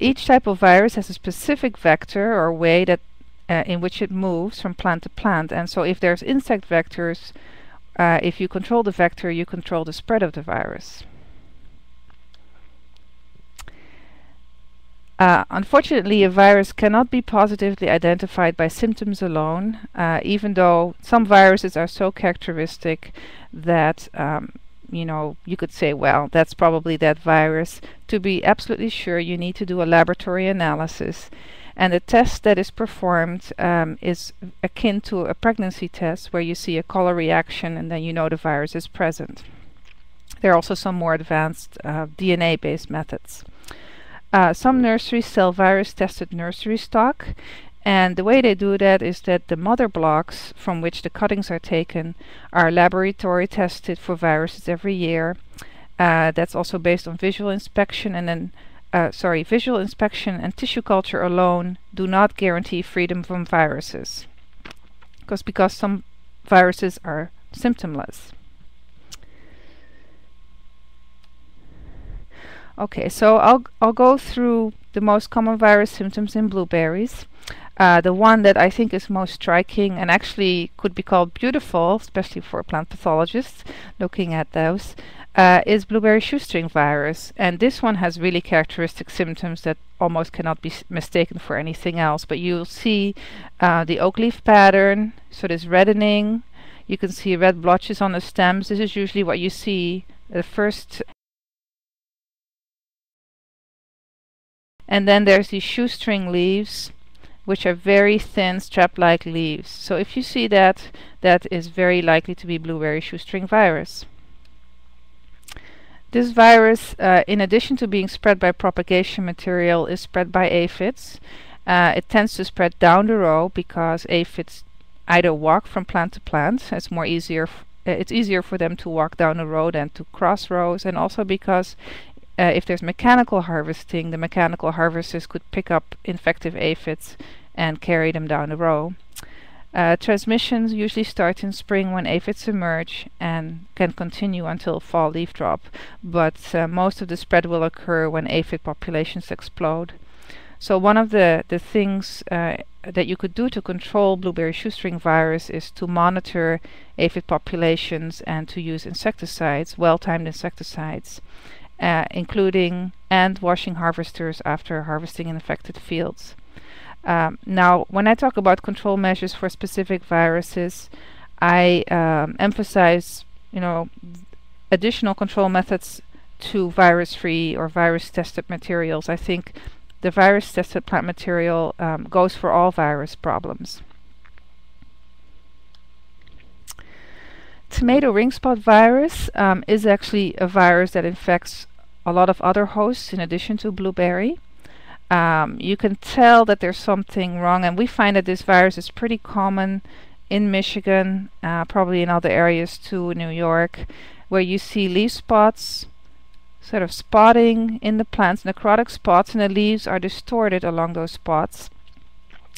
Each type of virus has a specific vector or way that in which it moves from plant to plant, and so if there's insect vectors, if you control the vector, you control the spread of the virus. Unfortunately, a virus cannot be positively identified by symptoms alone, even though some viruses are so characteristic that you could say, well, that's probably that virus. To be absolutely sure, you need to do a laboratory analysis, and the test that is performed is akin to a pregnancy test, where you see a color reaction and then you know the virus is present. There are also some more advanced DNA-based methods. Some nurseries sell virus-tested nursery stock, and the way they do that is that the mother blocks from which the cuttings are taken are laboratory tested for viruses every year. That's also based on visual inspection, and then visual inspection and tissue culture alone do not guarantee freedom from viruses, because some viruses are symptomless. Okay, so I'll go through the most common virus symptoms in blueberries. The one that I think is most striking and actually could be called beautiful, especially for plant pathologists looking at those, is blueberry shoestring virus. And this one has really characteristic symptoms that almost cannot be mistaken for anything else. But you'll see the oak leaf pattern, so there's reddening. You can see red blotches on the stems. This is usually what you see the first. And then there's these shoestring leaves, which are very thin strap-like leaves. So if you see that, that is very likely to be blueberry shoestring virus. This virus, in addition to being spread by propagation material, is spread by aphids. It tends to spread down the row because aphids either walk from plant to plant. It's easier for them to walk down the row than to cross rows, and also because if there's mechanical harvesting, the mechanical harvesters could pick up infective aphids and carry them down the row. Transmissions usually start in spring when aphids emerge and can continue until fall leaf drop, but most of the spread will occur when aphid populations explode. So one of the things that you could do to control blueberry shoestring virus is to monitor aphid populations and to use insecticides, well-timed insecticides, including and washing harvesters after harvesting in affected fields. Now, when I talk about control measures for specific viruses, I emphasize, additional control methods to virus-free or virus-tested materials. I think the virus-tested plant material goes for all virus problems. Tomato ringspot virus is actually a virus that infects a lot of other hosts in addition to blueberry. You can tell that there's something wrong, and we find that this virus is pretty common in Michigan, probably in other areas too, in New York, where you see leaf spots, sort of spotting in the plants, necrotic spots, and the leaves are distorted along those spots.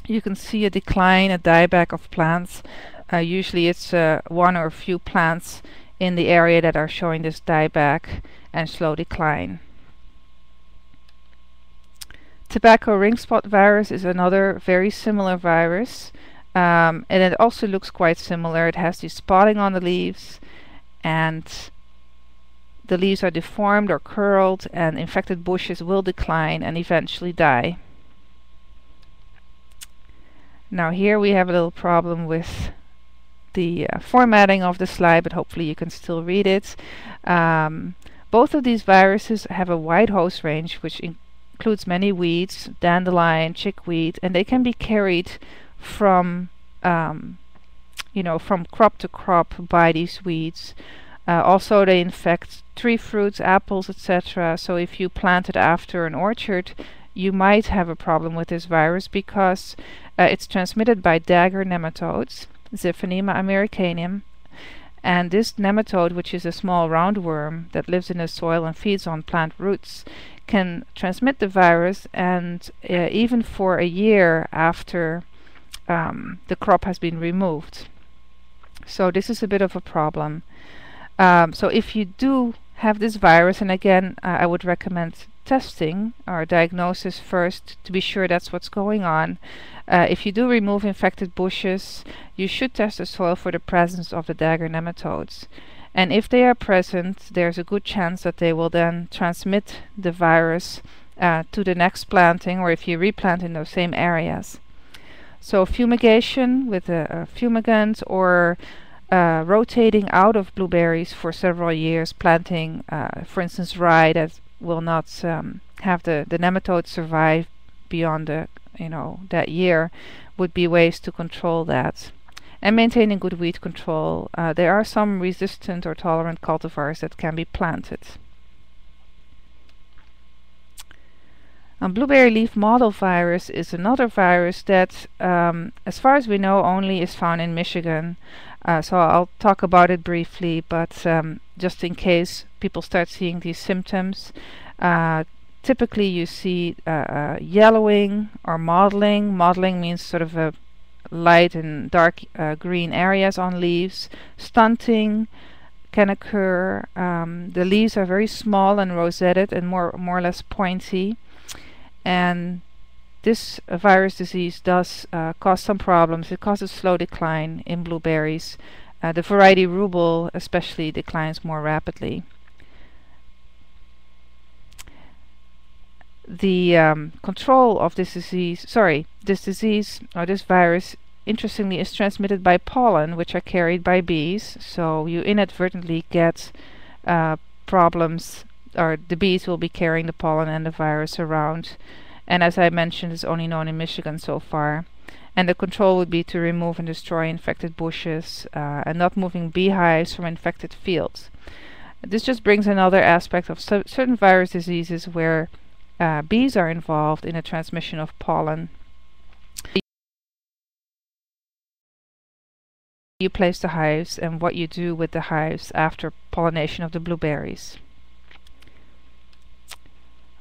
You can see a decline, a dieback of plants. Usually it's one or a few plants in the area that are showing this dieback and slow decline. Tobacco ringspot virus is another very similar virus, and it also looks quite similar. It has this spotting on the leaves, and the leaves are deformed or curled, and infected bushes will decline and eventually die. Now here we have a little problem with the formatting of the slide, but hopefully you can still read it. Both of these viruses have a wide host range, which includes many weeds, dandelion, chickweed, and they can be carried from from crop to crop by these weeds. Also, they infect tree fruits, apples, etc. So if you plant it after an orchard, you might have a problem with this virus because it's transmitted by dagger nematodes, Ziphinema americanum, and this nematode, which is a small roundworm that lives in the soil and feeds on plant roots, can transmit the virus, and even for a year after the crop has been removed. So this is a bit of a problem. So if you do have this virus, and again I would recommend testing or diagnosis first to be sure that's what's going on. If you do remove infected bushes, you should test the soil for the presence of the dagger nematodes. And if they are present, there's a good chance that they will then transmit the virus to the next planting, or if you replant in those same areas. So fumigation with a fumigant, or rotating out of blueberries for several years, planting, for instance, rye that will not have the nematodes survive beyond the that year, would be ways to control that. And maintaining good weed control. There are some resistant or tolerant cultivars that can be planted. Blueberry leaf mottle virus is another virus that, as far as we know, only is found in Michigan. So I'll talk about it briefly, but just in case people start seeing these symptoms, typically you see yellowing or mottling. Mottling means sort of a light and dark green areas on leaves. Stunting can occur. The leaves are very small and rosetted and more or less pointy. And this virus disease does cause some problems. It causes slow decline in blueberries. The variety Rubel especially declines more rapidly. The control of this disease, or this virus, interestingly, is transmitted by pollen, which are carried by bees. So you inadvertently get problems, or the bees will be carrying the pollen and the virus around. And as I mentioned, it's only known in Michigan so far. And the control would be to remove and destroy infected bushes and not moving beehives from infected fields. This just brings another aspect of certain virus diseases where bees are involved in the transmission of pollen. You place the hives and what you do with the hives after pollination of the blueberries.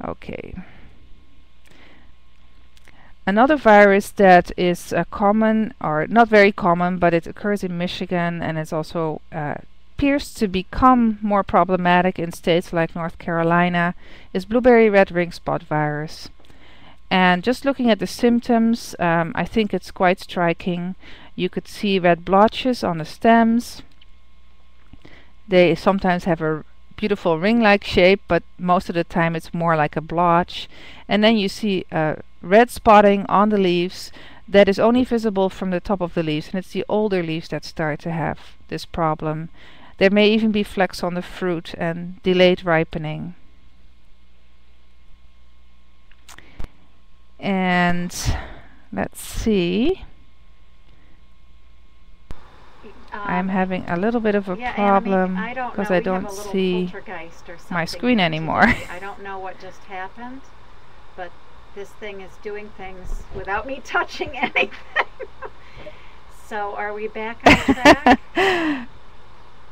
Okay. Another virus that is common, or not very common, but it occurs in Michigan, and it's also appears to become more problematic in states like North Carolina, is blueberry red ring spot virus. And just looking at the symptoms, I think it's quite striking. You could see red blotches on the stems. They sometimes have a beautiful ring-like shape, but most of the time it's more like a blotch. And then you see red spotting on the leaves that is only visible from the top of the leaves, and it's the older leaves that start to have this problem. There may even be flecks on the fruit and delayed ripening. And let's see. I'm having a little bit of a problem because I don't see my screen anymore. I don't know what just happened, but this thing is doing things without me touching anything. So are we back on track?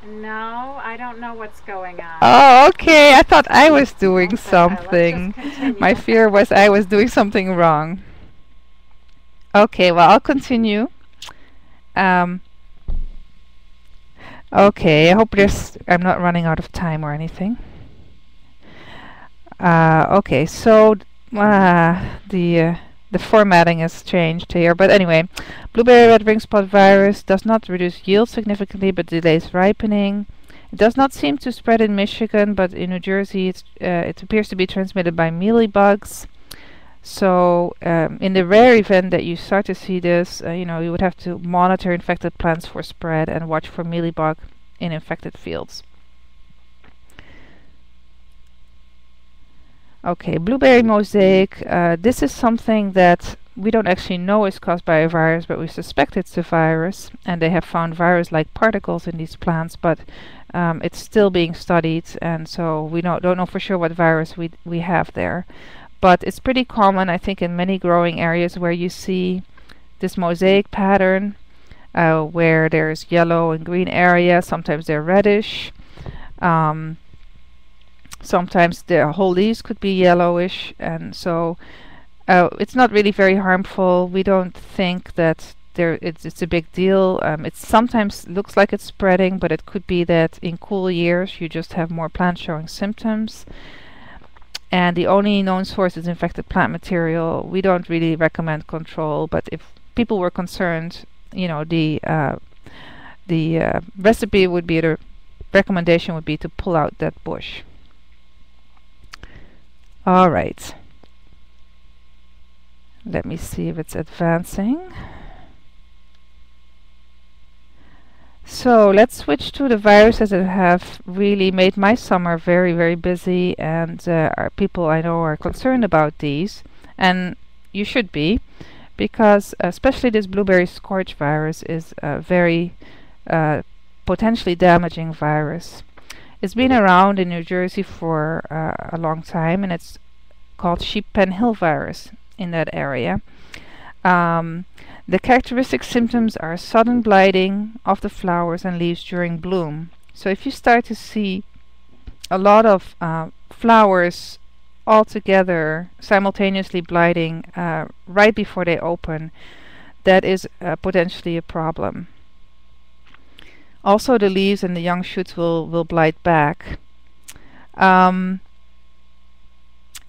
No, I don't know what's going on. Oh, okay. I thought I was doing something. My fear was I was doing something wrong. Okay, well, I'll continue. Okay, I hope I'm not running out of time or anything. Okay, so the formatting has changed here, but anyway, blueberry red ring spot virus does not reduce yield significantly, but delays ripening. It does not seem to spread in Michigan, but in New Jersey it appears to be transmitted by mealybugs. So in the rare event that you start to see this, you would have to monitor infected plants for spread and watch for mealybug in infected fields. Okay, blueberry mosaic. This is something that we don't actually know is caused by a virus, but we suspect it's a virus, and they have found virus-like particles in these plants, but it's still being studied, and so we don't know for sure what virus we have there. But it's pretty common, I think, in many growing areas where you see this mosaic pattern, where there's yellow and green area. Sometimes they're reddish. Sometimes the whole leaves could be yellowish, and so it's not really very harmful. We don't think that it's a big deal. It sometimes looks like it's spreading, but it could be that in cool years you just have more plants showing symptoms. And the only known source is infected plant material. We don't really recommend control, but if people were concerned, the recipe would be, the recommendation would be to pull out that bush. All right. Let me see if it's advancing. So let's switch to the viruses that have really made my summer very, very busy, and people I know are concerned about these, and you should be, because especially this blueberry scorch virus is a very potentially damaging virus. It's been around in New Jersey for a long time, and it's called sheep pen hill virus in that area. The characteristic symptoms are sudden blighting of the flowers and leaves during bloom. So if you start to see a lot of flowers all together simultaneously blighting right before they open, that is potentially a problem. Also, the leaves and the young shoots will blight back.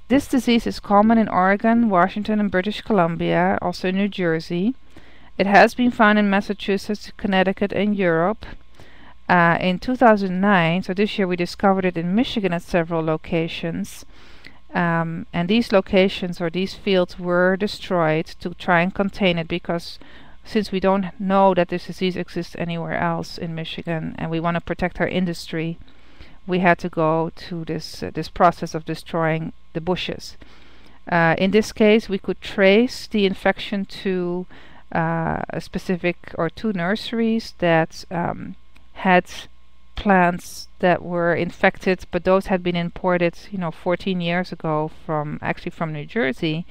This disease is common in Oregon, Washington, and British Columbia, also in New Jersey. It has been found in Massachusetts, Connecticut, and Europe. In 2009, so this year, we discovered it in Michigan at several locations. And these locations or these fields were destroyed to try and contain it, because since we don't know that this disease exists anywhere else in Michigan and we want to protect our industry, we had to go to this process of destroying the bushes. In this case, we could trace the infection to a specific or two nurseries that had plants that were infected, but those had been imported 14 years ago from New Jersey,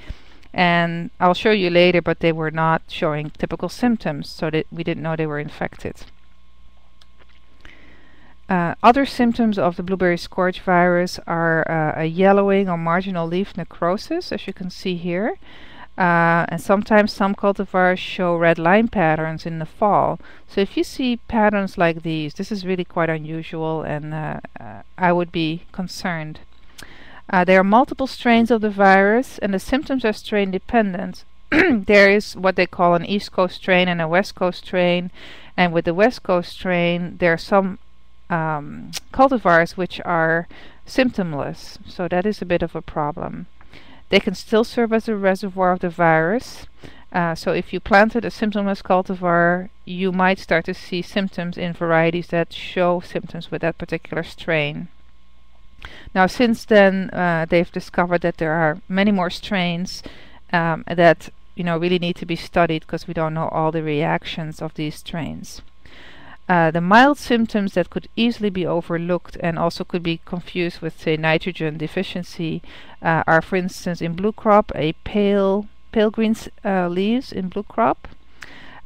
and I'll show you later, but they were not showing typical symptoms, so that we didn't know they were infected. Other symptoms of the blueberry scorch virus are a yellowing or marginal leaf necrosis, as you can see here. And sometimes some cultivars show red line patterns in the fall. So if you see patterns like these, this is really quite unusual, and I would be concerned. There are multiple strains of the virus, and the symptoms are strain dependent. There is what they call an East Coast strain and a West Coast strain, and with the West Coast strain there are some cultivars which are symptomless, so that is a bit of a problem. They can still serve as a reservoir of the virus, so if you planted a symptomless cultivar, you might start to see symptoms in varieties that show symptoms with that particular strain. Now, since then, they've discovered that there are many more strains that really need to be studied, because we don't know all the reactions of these strains. The mild symptoms that could easily be overlooked and also could be confused with, say, nitrogen deficiency are, for instance, in blue crop, a pale green leaves in blue crop.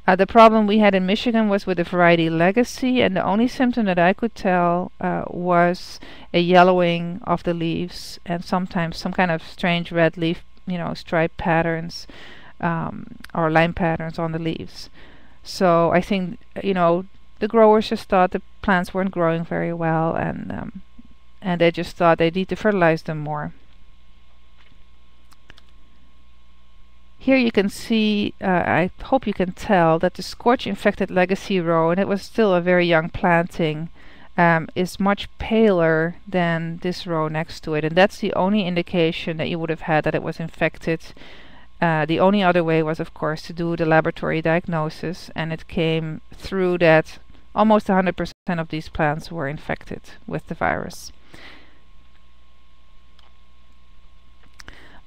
The problem we had in Michigan was with the variety Legacy, and the only symptom that I could tell was a yellowing of the leaves and sometimes some kind of strange red leaf, stripe patterns or line patterns on the leaves. So I think, the growers just thought the plants weren't growing very well, and they just thought they need to fertilize them more. Here you can see, I hope you can tell, that the scorch infected Legacy row, and it was still a very young planting, is much paler than this row next to it, and that's the only indication that you would have had that it was infected. The only other way was, of course, to do the laboratory diagnosis, and it came through that almost 100% of these plants were infected with the virus.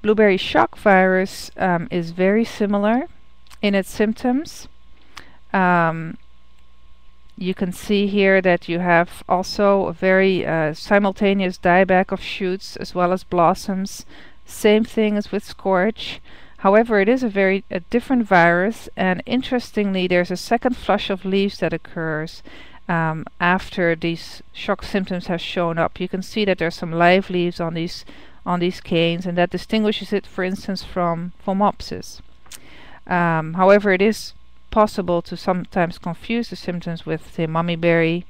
Blueberry shock virus is very similar in its symptoms. You can see here that you have also a very simultaneous dieback of shoots as well as blossoms. Same thing as with Scorch. However, it is a different virus, and interestingly, there's a second flush of leaves that occurs after these shock symptoms have shown up. You can see that there's some live leaves on these canes, and that distinguishes it, for instance, from Phomopsis. However, it is possible to sometimes confuse the symptoms with, say, mummyberry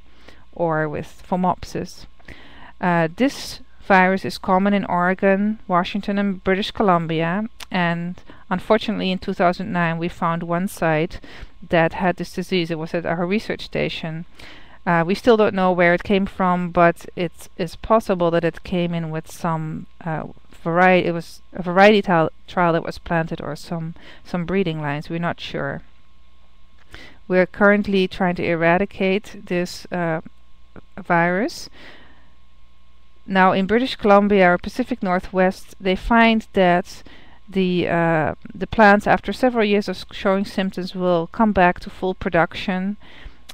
or with Phomopsis. This virus is common in Oregon, Washington, and British Columbia, and unfortunately in 2009 we found one site that had this disease. It was at our research station. We still don't know where it came from, but it's possible that it came in with some variety. It was a variety trial that was planted, or some breeding lines. We're not sure. We're currently trying to eradicate this virus. Now, in British Columbia or Pacific Northwest, they find that the plants, after several years of showing symptoms, will come back to full production.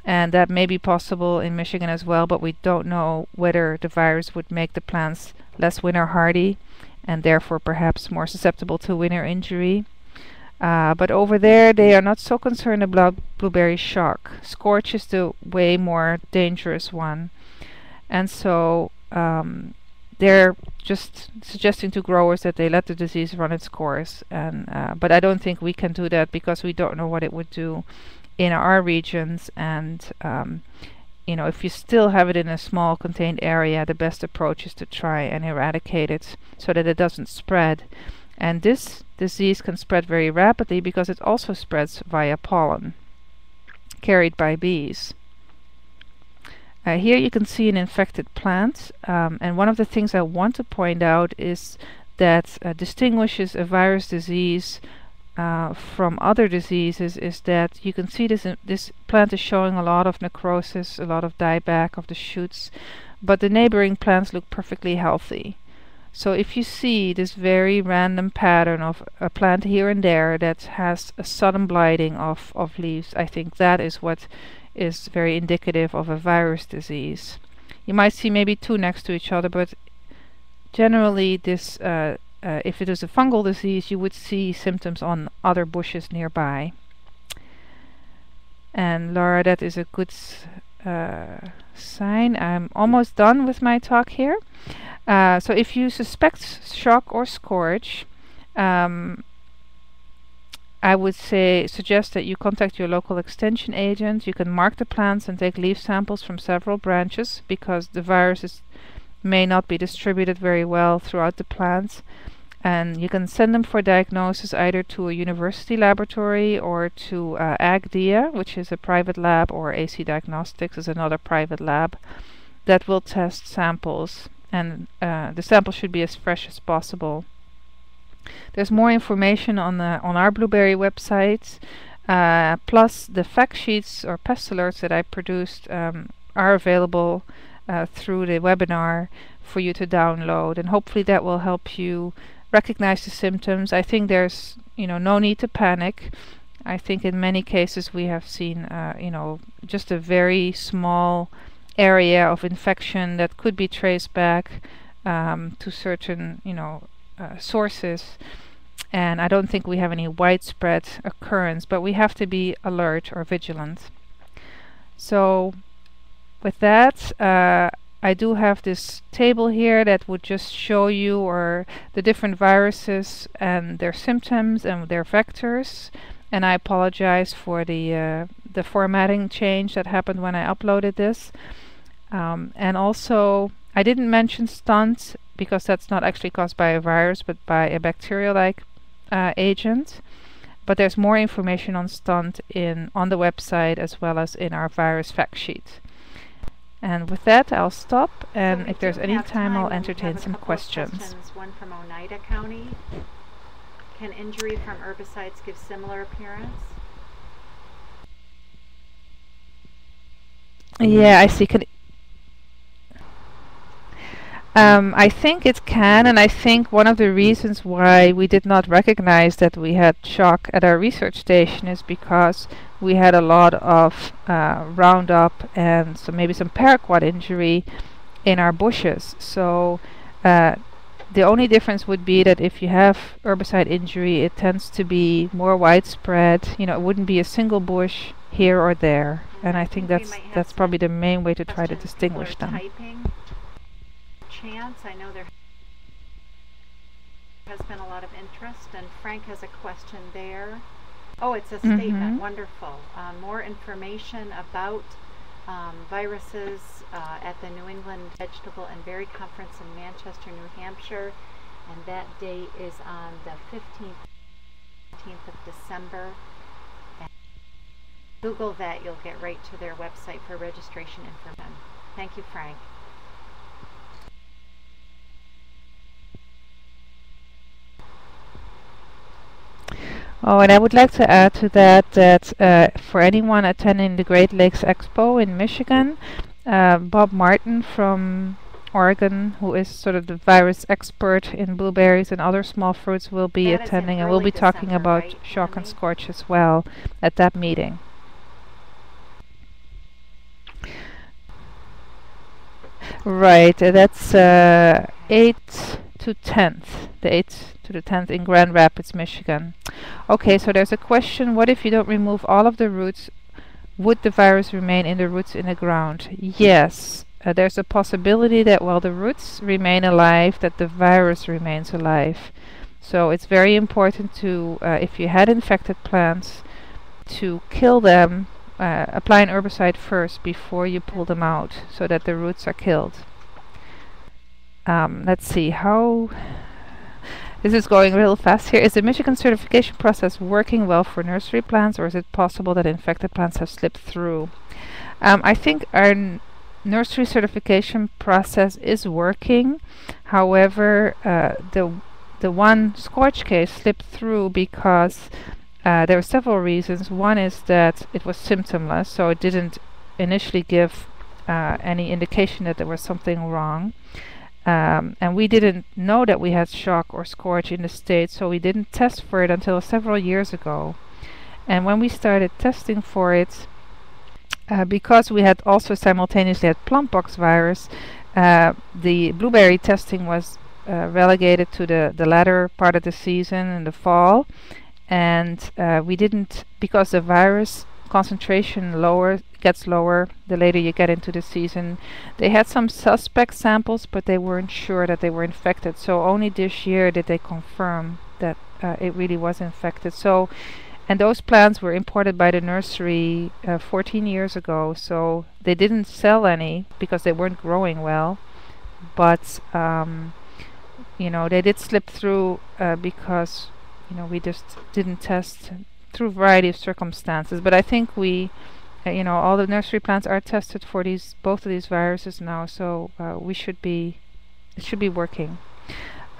And that may be possible in Michigan as well, but we don't know whether the virus would make the plants less winter hardy and therefore perhaps more susceptible to winter injury. But over there they are not so concerned about blueberry shock. Scorch is the way more dangerous one. And so they're just suggesting to growers that they let the disease run its course. And but I don't think we can do that, because we don't know what it would do in our regions. And you know, if you still have it in a small contained area, the best approach is to try and eradicate it so that it doesn't spread. And this disease can spread very rapidly because it also spreads via pollen carried by bees. Here you can see an infected plant, and one of the things I want to point out is that distinguishes a virus disease from other diseases is that you can see this plant is showing a lot of necrosis, a lot of dieback of the shoots, but the neighboring plants look perfectly healthy. So if you see this very random pattern of a plant here and there that has a sudden blighting of leaves, I think that is what is very indicative of a virus disease. You might see maybe two next to each other, but generally this if it is a fungal disease, you would see symptoms on other bushes nearby. And Laura, that is a good sign. I'm almost done with my talk here. So if you suspect shock or scorch, I would suggest that you contact your local extension agent. You can mark the plants and take leaf samples from several branches, because the viruses may not be distributed very well throughout the plants. And you can send them for diagnosis either to a university laboratory or to AgDia, which is a private lab, or AC Diagnostics is another private lab that will test samples. And the sample should be as fresh as possible. There's more information on our Blueberry website, plus the fact sheets or pest alerts that I produced are available through the webinar for you to download, and hopefully that will help you recognize the symptoms. I think there's no need to panic. I think in many cases we have seen just a very small area of infection that could be traced back to certain sources, and I don't think we have any widespread occurrence, but we have to be alert or vigilant. So with that, I do have this table here that would just show you the different viruses and their symptoms and their vectors, and I apologize for the formatting change that happened when I uploaded this. And also, I didn't mention stunt because that's not actually caused by a virus but by a bacterial-like agent. But there's more information on stunt on the website as well as in our virus fact sheet. And with that, I'll stop, and if there's any time, I'll entertain some questions. One from Oneida County. Can injury from herbicides give similar appearance? Yeah, I see. I think it can, and I think one of the reasons why we did not recognize that we had shock at our research station is because we had a lot of Roundup and maybe some paraquat injury in our bushes. So the only difference would be that if you have herbicide injury, it tends to be more widespread. It wouldn't be a single bush here or there, and I think that's probably the main way to try to distinguish them. I know there has been a lot of interest, and Frank has a question there. Oh, it's a statement. Wonderful. More information about viruses at the New England Vegetable and Berry Conference in Manchester, New Hampshire, and that date is on the 15th of December. And Google that, you'll get right to their website for registration information. Thank you, Frank. Oh, and I would like to add to that that for anyone attending the Great Lakes Expo in Michigan, Bob Martin from Oregon, who is sort of the virus expert in blueberries and other small fruits, will be That is in attending, and we'll early be talking December, about right, shock and Annemiek? scorch as well at that meeting. Right, that's 8th to 10th, the 8th to the 10th in Grand Rapids, Michigan. Okay, so there's a question, what if you don't remove all of the roots? Would the virus remain in the roots in the ground? Yes, there's a possibility that while the roots remain alive, that the virus remains alive. So it's very important to, if you had infected plants, to kill them, apply an herbicide first before you pull them out, so that the roots are killed. Let's see how this is going real fast here. Is the Michigan certification process working well for nursery plants, or is it possible that infected plants have slipped through? I think our nursery certification process is working. However, the one Scorch case slipped through because there were several reasons. One is that it was symptomless, so it didn't initially give any indication that there was something wrong. And we didn't know that we had shock or scorch in the States, so we didn't test for it until several years ago. And when we started testing for it, because we had also simultaneously had plumpox virus, the blueberry testing was relegated to the latter part of the season in the fall, and we didn't, because the virus concentration gets lower the later you get into the season. They had some suspect samples, but they weren't sure that they were infected, so only this year did they confirm that it really was infected. So, and those plants were imported by the nursery 14 years ago, so they didn't sell any because they weren't growing well, but you know, they did slip through because, you know, we just didn't test through a variety of circumstances. But I think we, you know, all the nursery plants are tested for both of these viruses now, so it should be working.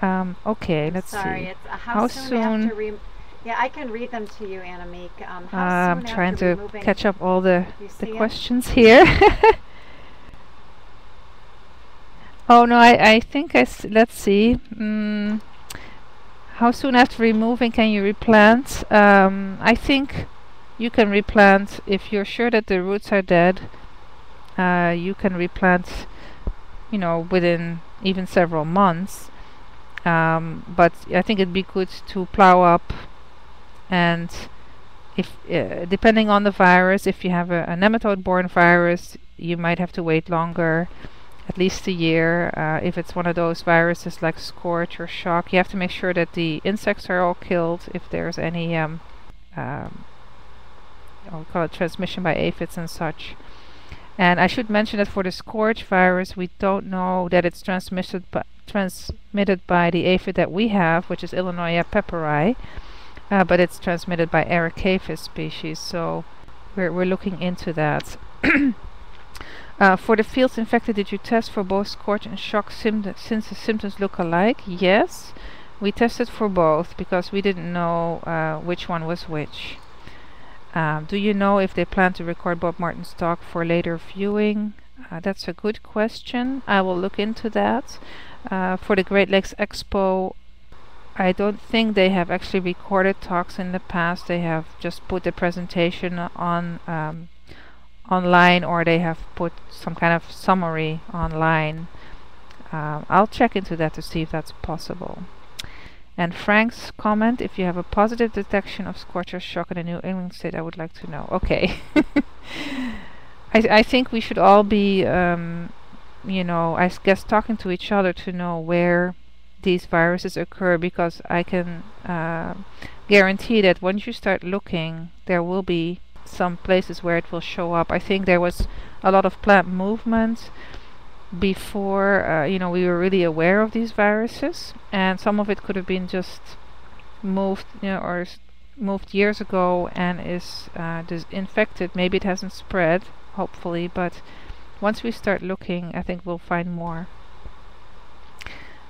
Okay, let's Sorry, see. it's how soon after yeah, I can read them to you, Annemiek. I'm trying to catch up all the questions it? here. Oh no, I think let's see. How soon after removing can you replant? I think you can replant if you're sure that the roots are dead. You can replant, you know, within even several months. But I think it'd be good to plow up, and if depending on the virus, if you have a nematode-borne virus, you might have to wait longer, at least a year. If it's one of those viruses like Scorch or Shock, you have to make sure that the insects are all killed. If there's any we call it transmission by aphids and such. And I should mention that for the Scorch virus, we don't know that it's transmitted by the aphid that we have, which is Illinois pepperii, but it's transmitted by Ericaphis species, so we're looking into that. For the fields infected, did you test for both Scorch and Shock since the symptoms look alike? Yes, we tested for both because we didn't know which one was which. Do you know if they plan to record Bob Martin's talk for later viewing? That's a good question. I will look into that. For the Great Lakes Expo, I don't think they have actually recorded talks in the past. They have just put the presentation on online, or they have put some kind of summary online. I'll check into that to see if that's possible. And Frank's comment, if you have a positive detection of Scorch or Shock in a New England state, I would like to know. Okay. I think we should all be, you know, I guess talking to each other to know where these viruses occur, because I can guarantee that once you start looking, there will be some places where it will show up. I think there was a lot of plant movement before you know, we were really aware of these viruses, and some of it could have been just moved, you know, or moved years ago and is infected. Maybe it hasn't spread, hopefully, but once we start looking, I think we'll find more.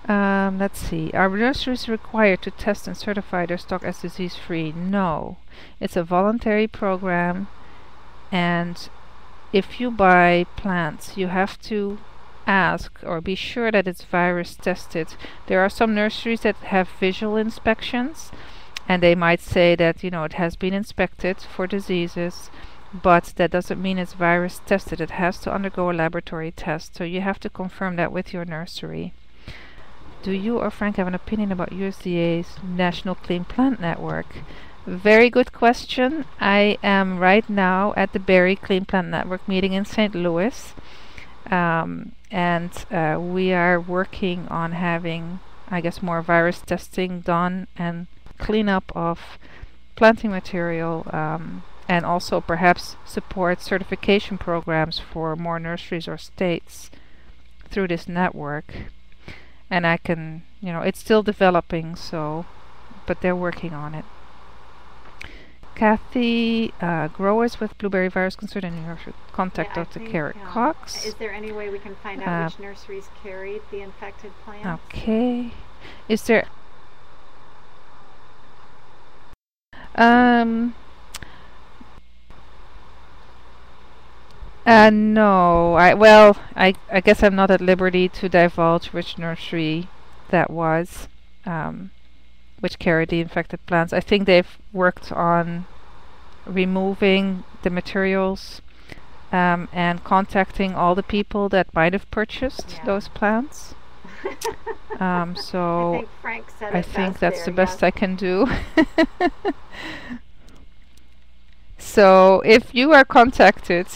Let's see. Are nurseries required to test and certify their stock as disease-free? No. It's a voluntary program, and if you buy plants, you have to ask or be sure that it's virus tested. There are some nurseries that have visual inspections, and they might say that, it has been inspected for diseases, but that doesn't mean it's virus tested. It has to undergo a laboratory test, so you have to confirm that with your nursery. Do you or Frank have an opinion about USDA's National Clean Plant Network? Very good question. I am right now at the Berry Clean Plant Network meeting in St. Louis, and we are working on having, I guess, more virus testing done and cleanup of planting material, and also perhaps support certification programs for more nurseries or states through this network. And I can, it's still developing, but they're working on it. Kathy, growers with blueberry virus concern in New York should contact Dr. Carrot Cox. Is there any way we can find out which nurseries carried the infected plants? Okay. Is there... no. I guess I'm not at liberty to divulge which nursery that was, which carried the infected plants. I think they've worked on removing the materials and contacting all the people that might have purchased those plants. So I think Frank said I think that's the best I can do. So if you are contacted,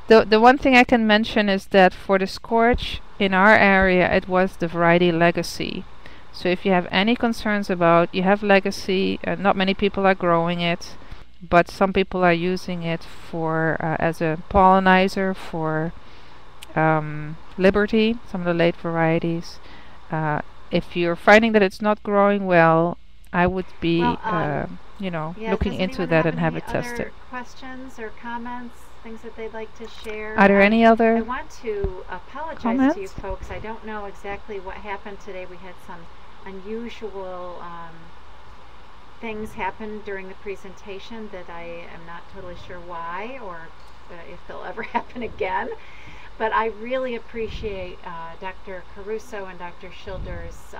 the one thing I can mention is that for the Scorch in our area, it was the variety Legacy. So if you have any concerns about, you have Legacy, not many people are growing it, but some people are using it for as a pollinizer for Liberty, some of the late varieties. If you're finding that it's not growing well, I would be looking into that and have it tested. Questions or comments, things that they'd like to share? Are there any other I want to apologize comments? to you folks. I don't know exactly what happened today. We had some unusual things happen during the presentation that I am not totally sure why or if they'll ever happen again. But I really appreciate Dr. Caruso and Dr. Schilder's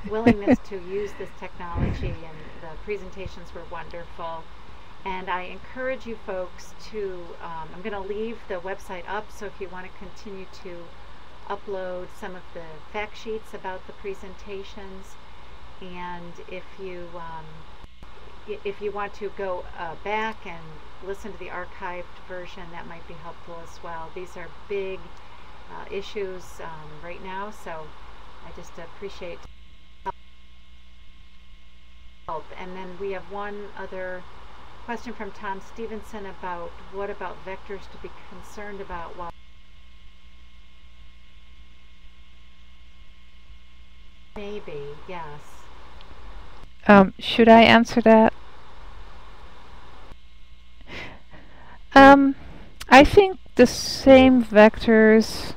willingness to use this technology, and the presentations were wonderful. And I encourage you folks to, I'm going to leave the website up, so if you want to continue to upload some of the fact sheets about the presentations, and if you want to go back and listen to the archived version, that might be helpful as well. These are big issues right now, so I just appreciate help. And then we have one other question from Tom Stevenson about what about vectors to be concerned about while maybe, yes. Should I answer that? I think the same vectors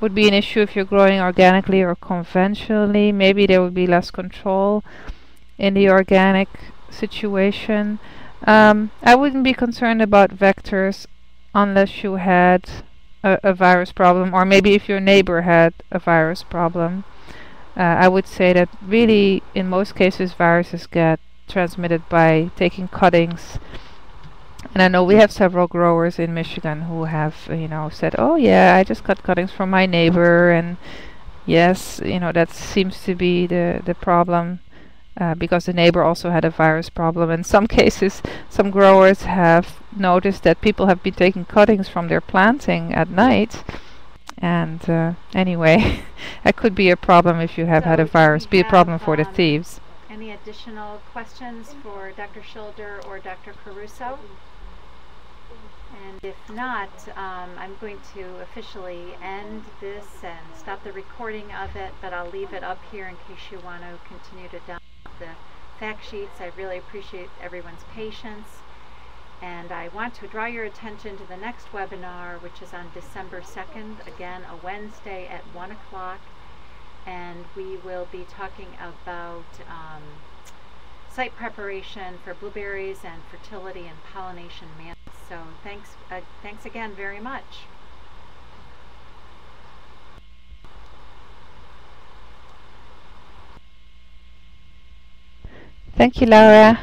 would be an issue if you're growing organically or conventionally. Maybe there would be less control in the organic situation. I wouldn't be concerned about vectors unless you had a virus problem, or maybe if your neighbor had a virus problem. I would say that really in most cases viruses get transmitted by taking cuttings. And I know we have several growers in Michigan who have, said, oh yeah, I just got cuttings from my neighbor, and yes, that seems to be the problem, because the neighbor also had a virus problem. In some cases, some growers have noticed that people have been taking cuttings from their planting at night, and anyway, that could be a problem if you have had a virus, be a problem for the thieves. Any additional questions for Dr. Schilder or Dr. Caruso? And if not, I'm going to officially end this and stop the recording of it, but I'll leave it up here in case you want to continue to download the fact sheets. I really appreciate everyone's patience, and I want to draw your attention to the next webinar, which is on December 2nd, again a Wednesday at 1 o'clock. and we will be talking about site preparation for blueberries and fertility and pollination management. So thanks again very much. Thank you, Laura.